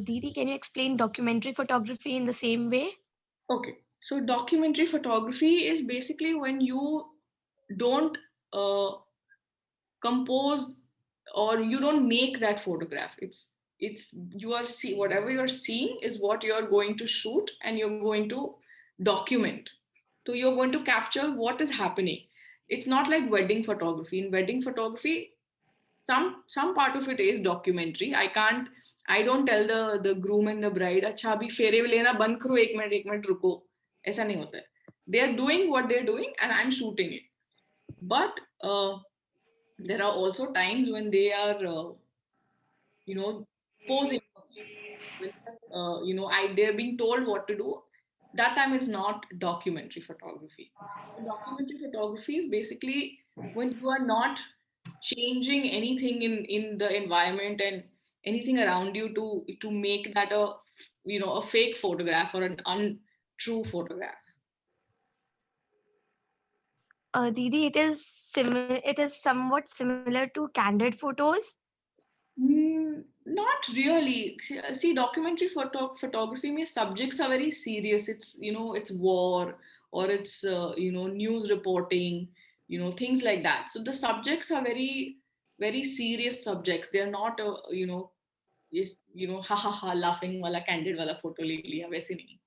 Didi, can you explain documentary photography in the same way? Okay, so documentary photography is basically when you don't compose or you don't make that photograph. It's you are whatever you're seeing is what you're going to shoot and you're going to document. So you're going to capture what is happening. It's not like wedding photography. In wedding photography, some part of it is documentary. I don't tell the groom and the bride, अच्छा अभी फेरे लेना बंद करो, एक minute रुको. ऐसा नहीं होता है. They are doing what they're doing and I'm shooting it. But there are also times when they are posing, they're being told what to do. That time it's not documentary photography. Documentary photography is basically when you are not changing anything in the environment and anything around you to make that a fake photograph or an true photograph? Didi, it is somewhat similar to candid photos. Not really. See, documentary photography means subjects are very serious. It's, it's war, or it's, news reporting, things like that. So the subjects are very, very serious subjects. They're not, ha ha ha, laughing wala candid wala photo le liya, वैसे नहीं.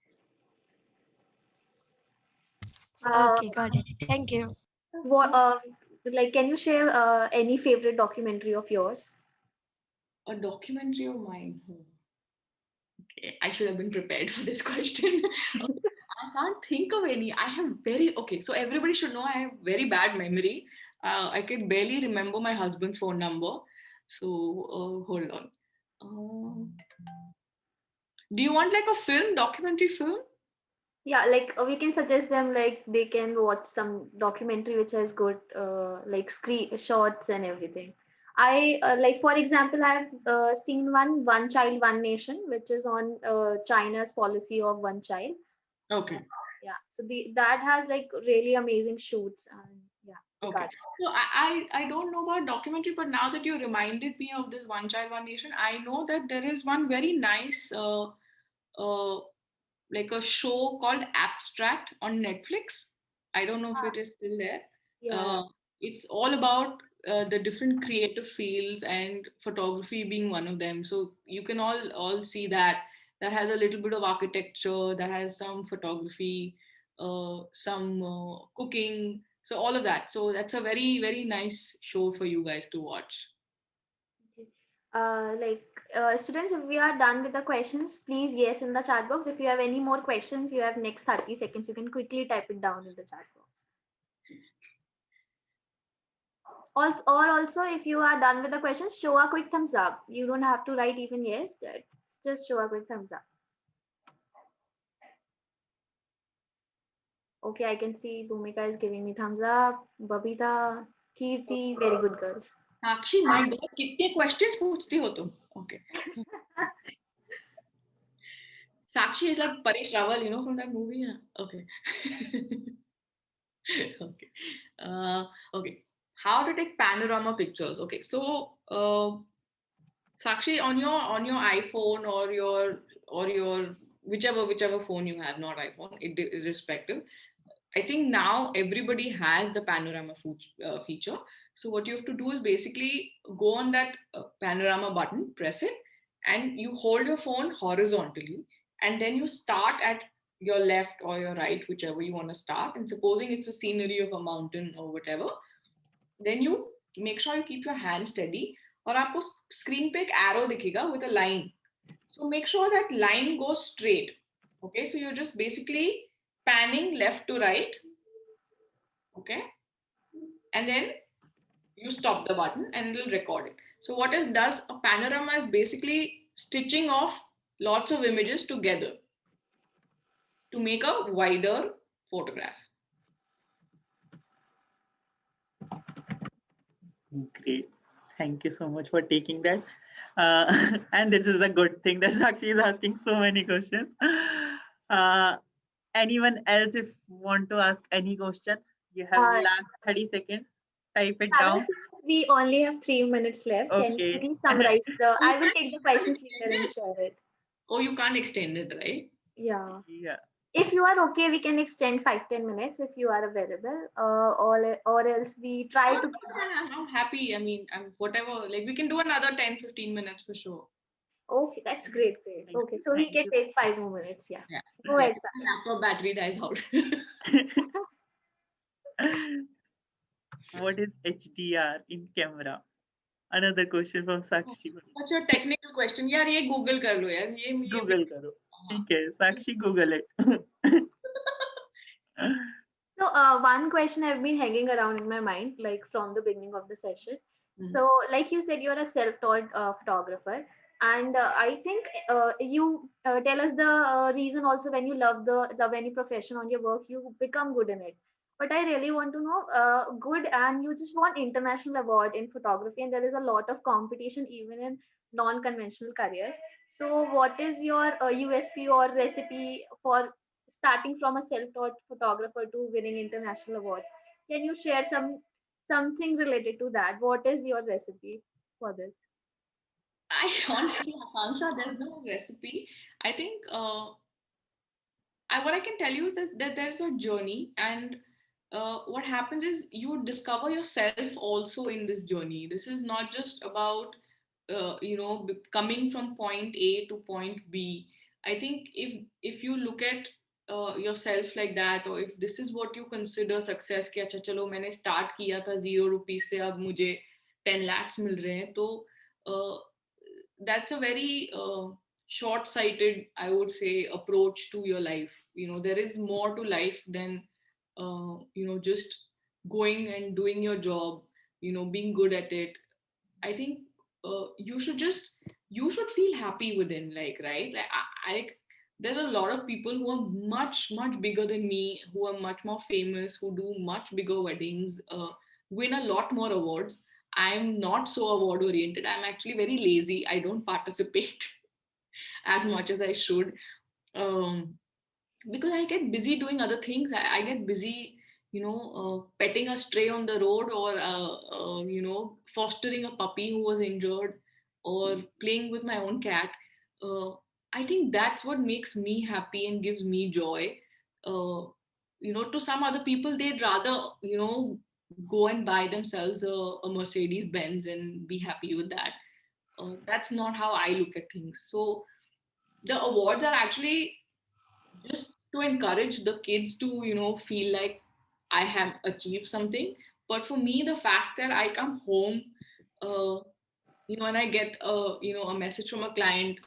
Okay, got it. Thank you. What like can you share any favorite documentary of yours? A documentary of mine. Okay, I should have been prepared for this question. I can't think of any. I have okay. So everybody should know I have very bad memory. I can barely remember my husband's phone number. So hold on. Do you want like a film, documentary film? Yeah, like we can suggest them like they can watch some documentary which has good like screen shots and everything. I like for example I've seen One Child One Nation, which is on China's policy of one child. Okay. Yeah, so that has like really amazing shoots and yeah. Okay. So I don't know about documentary, but now that you reminded me of this One Child One Nation, I know that there is one very nice like a show called Abstract on Netflix. I don't know if it is still there. Yeah. It's all about the different creative fields and photography being one of them. So you can all see that has a little bit of architecture, that has some photography, some cooking, so all of that. So that's a very, very nice show for you guys to watch. Students, if we are done with the questions, please yes in the chat box. If you have any more questions, you have next 30 seconds. You can quickly type it down in the chat box. Also, if you are done with the questions, show a quick thumbs up. You don't have to write even yes. Just show a quick thumbs up. Okay, I can see Bhumika is giving me thumbs up. Babita, Kirti, very good girls. Sakshi, my God, कितने questions पूछती हो तुम? Okay. Sakshi is like Paresh Rawal, from that movie. Yeah? Okay. Okay. Okay. How to take panorama pictures? Okay. So, Sakshi, on your iPhone or your whichever phone you have, not iPhone, irrespective. I think now everybody has the panorama feature. So what you have to do is basically go on that panorama button, press it, and you hold your phone horizontally, and then you start at your left or your right, whichever you want to start. And supposing it's a scenery of a mountain or whatever, then you make sure you keep your hand steady. और आपको screen पे एक arrow दिखेगा with a line. So make sure that line goes straight. Okay, so you're just basically panning left to right. Okay, and then you stop the button and it'll record it. So what it does, a panorama is basically stitching off lots of images together to make a wider photograph. Great. Thank you so much for taking that. And this is a good thing that Sakshi is asking so many questions. Anyone else, if want to ask any question, you have last 30 seconds. Type it down. We only have 3 minutes left. Okay. Can you quickly summarize I will take the questions later and share it. Oh, you can't extend it, right? Yeah. Yeah. If you are okay, we can extend 5-10 minutes if you are available. Or else we try to. I'm happy. I mean, whatever. Like we can do another 10-15 minutes for sure. Okay, that's great. Okay, so we can take 5 more minutes. Yeah. Go ahead, sir. Laptop battery dies out. What is HDR in camera? Another question from Sakshi. That's a technical question. यार ये Google कर लो यार. Google करो. ठीक है, Sakshi Google it. So one question I've been hanging around in my mind, like from the beginning of the session. So like you said, you're a self-taught photographer. And I think you tell us the reason also when you love any profession on your work, you become good in it. But I really want to know good, and you just want international award in photography, and there is a lot of competition even in non-conventional careers. So what is your USP or recipe for starting from a self-taught photographer to winning international awards. Can you share something related to that? What is your recipe for this? I honestly, Akanksha, there's no recipe. I think what I can tell you is that there's a journey, and what happens is you discover yourself also in this journey. This is not just about coming from point A to point B. I think if you look at yourself like that, or if this is what you consider success, कि अच्छा चलो मैंने start किया था 0 rupees से अब मुझे 10 lakhs मिल रहे हैं, तो uh, that's a very short-sighted, I would say, approach to your life. There is more to life than just going and doing your job, being good at it. I think you should feel happy within, like, right, like there's a lot of people who are much much bigger than me, who are much more famous, who do much bigger weddings, win a lot more awards. I'm not so award oriented. I'm actually very lazy. I don't participate as much as I should, um, because I get busy doing other things. I get busy, petting a stray on the road, or fostering a puppy who was injured, or playing with my own cat. uh, I think that's what makes me happy and gives me joy. uh, to some other people, they'd rather go and buy themselves a Mercedes Benz and be happy with that. That's not how I look at things. So the awards are actually just to encourage the kids to feel like I have achieved something. But for me, the fact that I come home, uh, and I get a message from a client,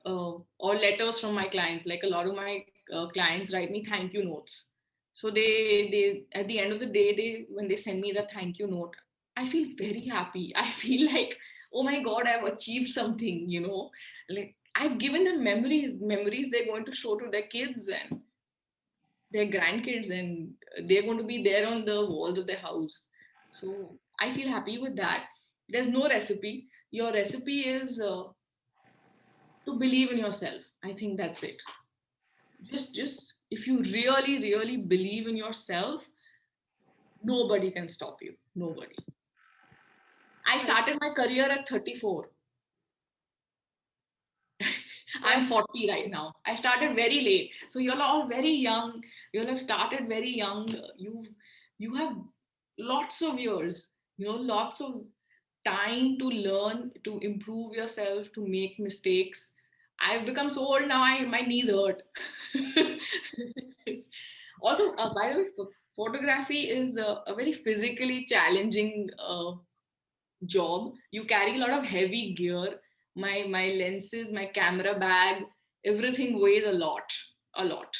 or letters from my clients. Like, a lot of my clients write me thank you notes. So they at the end of the day, they when they send me the thank you note, I feel very happy. I feel like, oh my god, I've achieved something. Like, I've given them memories they're going to show to their kids and their grandkids, and they're going to be there on the walls of their house. So I feel happy with that. There's no recipe. Your recipe is to believe in yourself. I think that's it. Just if you really really believe in yourself, nobody can stop you. Nobody. I started my career at 34. I'm 40 right now. I started very late. So you're all very young. You'll have started very young. You have lots of years, lots of time to learn, to improve yourself, to make mistakes. I've become so old now, my knees hurt. Also, by the way, photography is a very physically challenging job. You carry a lot of heavy gear. My lenses, my camera bag, everything weighs a lot, a lot.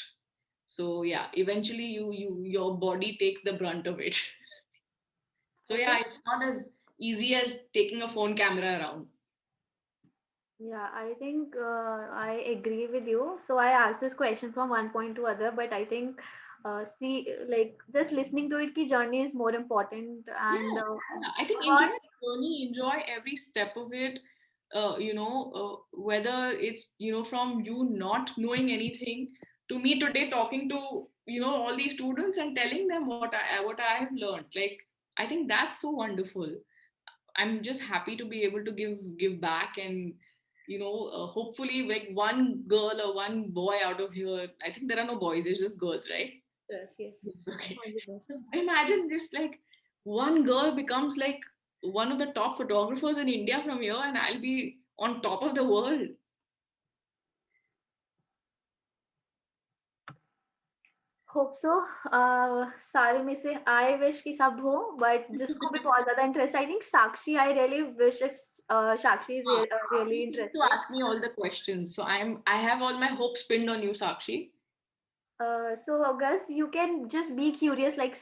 So yeah, eventually your body takes the brunt of it. So yeah, it's not as easy as taking a phone camera around. Yeah, I think I agree with you. So I asked this question from one point to other, but I think like just listening to it, ki journey is more important, and Yeah, I think enjoy words. the journey, enjoy every step of it. Whether it's from you not knowing anything to me today, talking to all these students and telling them what I have learned. Like, I think that's so wonderful. I'm just happy to be able to give back, and hopefully, like, one girl or one boy out of here. I think there are no boys; it's just girls, right? Yes, yes. It's okay. All the best. So imagine just like one girl becomes like one of the top photographers in India from here, and I'll be on top of the world. Hope so सारे में से I wish कि सब हो but जिसको भी बहुत ज्यादा interest I think Sakshi I really wish if Sakshi is really Please need to interested ask me all the questions. So I have all my hopes pinned on you, Sakshi. So Gus, you can just be curious like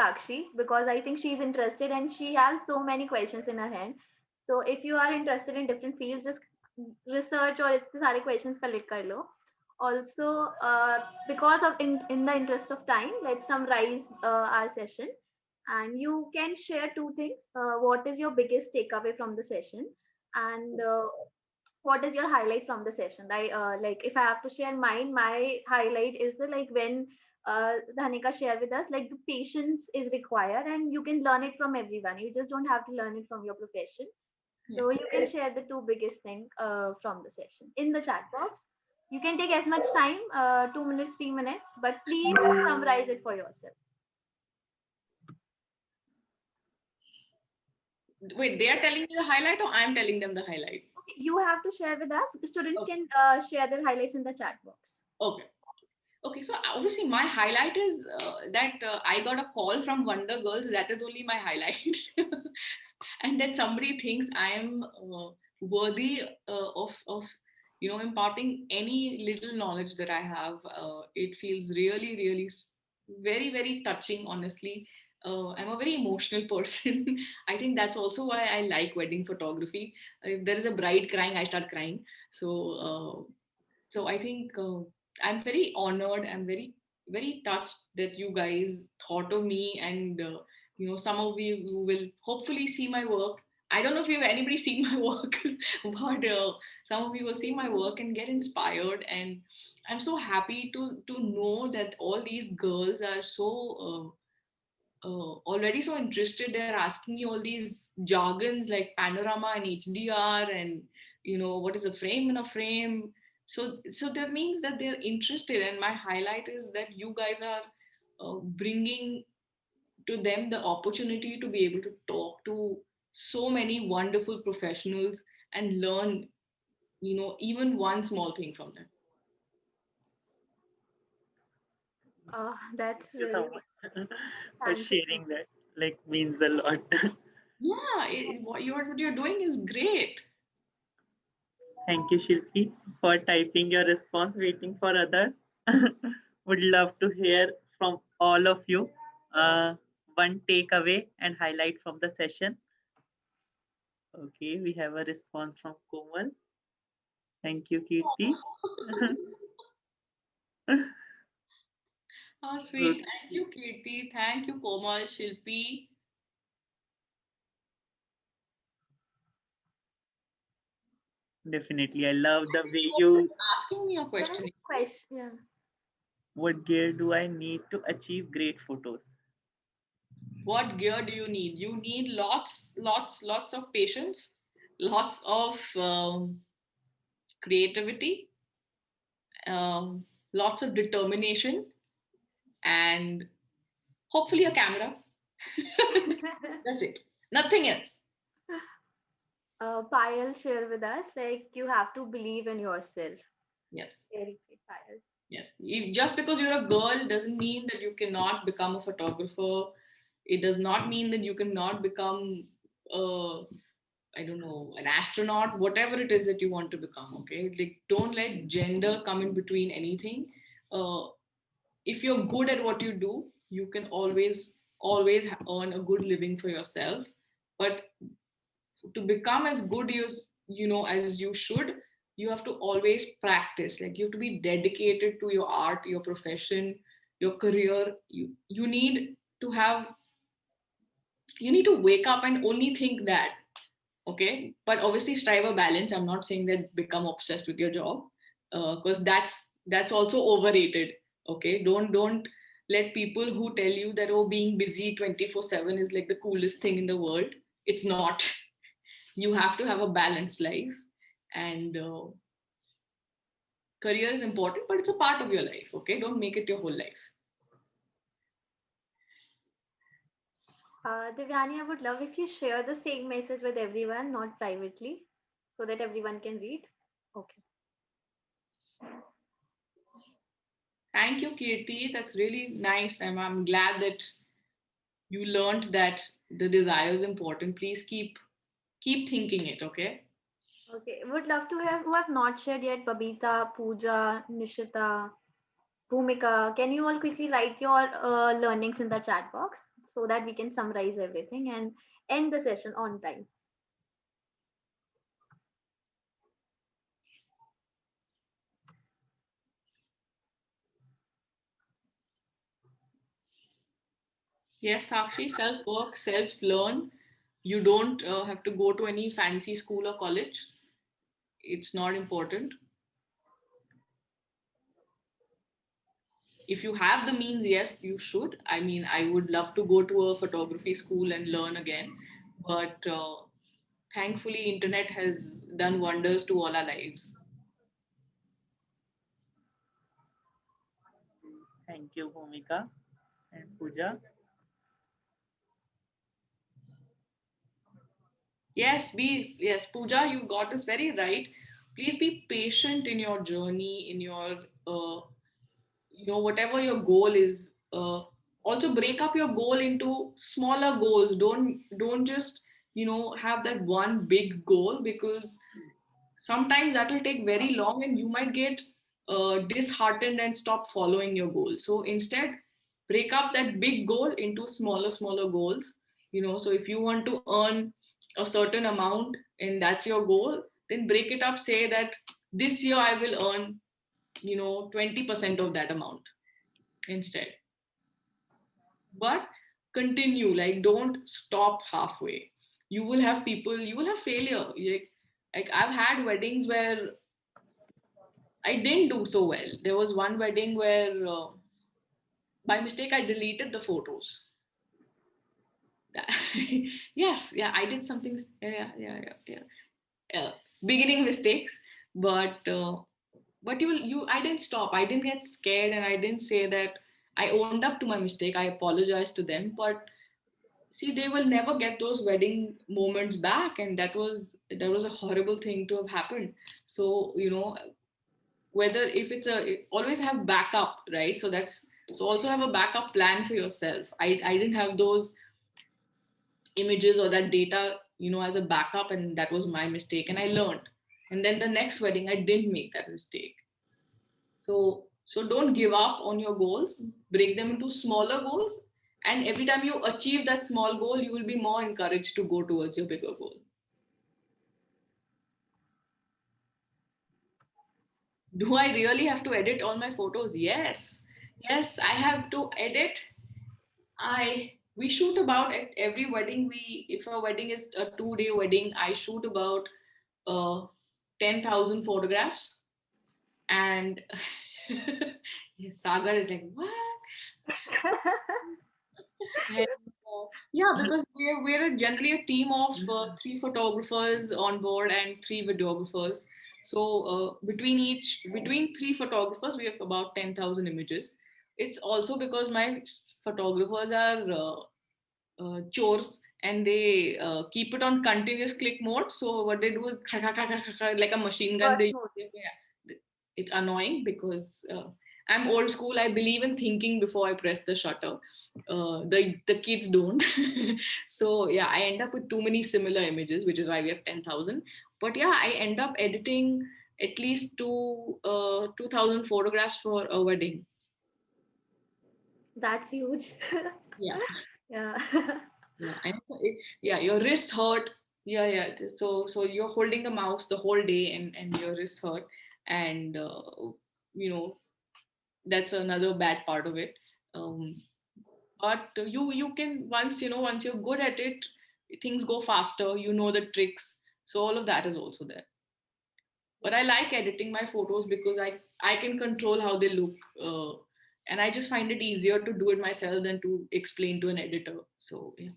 Sakshi because I think she's interested and she has so many questions in her hand. So if you are interested in different fields, just research और इतने सारे questions collect कर लो. Also, because of in the interest of time, let's summarize our session. And you can share two things. What is your biggest takeaway from the session? And what is your highlight from the session? Like if I have to share mine, my highlight is the like when Dhanika shared with us, like the patience is required and you can learn it from everyone. You just don't have to learn it from your profession. Yeah. So you can share the two biggest thing from the session in the chat box. You can take as much time, 2 minutes, 3 minutes, but please summarize it for yourself. Wait, they are telling me the highlight or I'm telling them the highlight? Okay, you have to share with us. Students Okay. can share their highlights in the chat box. Okay. Okay, so obviously my highlight is that I got a call from Wonder Girls. That is only my highlight, and that somebody thinks I am worthy of imparting any little knowledge that I have. It feels really, really very, very touching. Honestly, I'm a very emotional person. I think that's also why I like wedding photography. If there is a bride crying, I start crying. So I think I'm very honored. I'm very, very touched that you guys thought of me, and some of you who will hopefully see my work. I don't know if you have anybody seen my work, but some of you will see my work and get inspired. And I'm so happy to know that all these girls are so already so interested. They're asking me all these jargons like panorama and HDR, and what is a frame in a frame. So that means that they're interested, and my highlight is that you guys are bringing to them the opportunity to be able to talk to so many wonderful professionals and learn even one small thing from them. That's Thank you so really much for thank you. sharing that. Like means a lot. Yeah, what you're doing is great. Thank you, Shilpi, for typing your response, waiting for others. Would love to hear from all of you. One takeaway and highlight from the session. Okay, we have a response from Komal. Thank you, Kirti. Oh, sweet. Thank you, Kirti. Thank you, Komal, Shilpi. Definitely. I love the way you. Asking me a question. Question. What gear do I need to achieve great photos? What gear do you need? You need lots of patience, lots of creativity, lots of determination, and hopefully a camera. That's it. Nothing else. Payal share with us, like you have to believe in yourself. Yes. Very great, Payal. Yes. Just because you're a girl doesn't mean that you cannot become a photographer. It does not mean that you cannot become I don't know, an astronaut, whatever it is that you want to become. Okay, like don't let gender come in between anything. uh, if you're good at what you do, you can always earn a good living for yourself. But to become as good as you should, you have to always practice. Like you have to be dedicated to your art, your profession, your career. You need to wake up and only think that. Okay, but obviously strive a balance. I'm not saying that become obsessed with your job, because that's also overrated. Okay, don't let people who tell you that, oh, being busy 24/7 is like the coolest thing in the world. It's not. You have to have a balanced life, and career is important, but it's a part of your life. Okay, don't make it your whole life. Divyani, I would love if you share the same message with everyone, not privately, so that everyone can read. Okay. Thank you, Kirti. That's really nice. I'm glad that you learned that the desire is important. Please keep thinking it. Okay. Okay. Would love to have who have not shared yet. Babita, Pooja, Nishita, Bhumika. Can you all quickly write your learnings in the chat box so that we can summarize everything and end the session on time? Yes, Sakshi, self work, self learn. You don't have to go to any fancy school or college. it's not important. If you have the means, yes, you should. I mean, I would love to go to a photography school and learn again, but thankfully, internet has done wonders to all our lives. Thank you, Bhumika and Pooja. Yes, Pooja, you got this very right. Please be patient in your journey, in your whatever your goal is. Also break up your goal into smaller goals. Don't just have that one big goal, because sometimes that will take very long and you might get disheartened and stop following your goal. So instead, break up that big goal into smaller goals. So if you want to earn a certain amount and that's your goal, then break it up. Say that this year I will earn 20% of that amount instead. But continue, like, don't stop halfway. You will have failure. Like I've had weddings where I didn't do so well. There was one wedding where by mistake I deleted the photos. Yes, yeah, I did something. Yeah. Beginning mistakes, but I didn't stop. I didn't get scared, and I didn't say that I owned up to my mistake. I apologized to them, but see, they will never get those wedding moments back, and that was a horrible thing to have happened. So whether if it's always have backup, right? So also have a backup plan for yourself. I didn't have those images or that data as a backup, and that was my mistake, and I learned. And then the next wedding I didn't make that mistake. So don't give up on your goals. Break them into smaller goals, and every time you achieve that small goal, you will be more encouraged to go towards your bigger goal. Do I really have to edit all my photos? Yes, I have to edit. We shoot about at every wedding. If a wedding is a 2-day wedding, I shoot about uh 10,000 photographs. And yes, Sagar is like, what? And, yeah, because we're generally a team of 3 photographers on board and 3 videographers. So between 3 photographers, we have about 10,000 images. It's also because my photographers are chores, and they keep it on continuous click mode. So what they do is like a machine gun. Burst mode. Yeah, it's annoying because I'm old school. I believe in thinking before I press the shutter. The kids don't. So yeah, I end up with too many similar images, which is why we have 10,000. But yeah, I end up editing at least 2,000 photographs for a wedding. That's huge. Yeah. Yeah. Yeah, and your wrists hurt. Yeah. So you're holding the mouse the whole day, and your wrists hurt, and you know that's another bad part of it. Um, but you can, once you're good at it, things go faster. You know the tricks, so all of that is also there. But I like editing my photos because I can control how they look, and I just find it easier to do it myself than to explain to an editor. So yeah.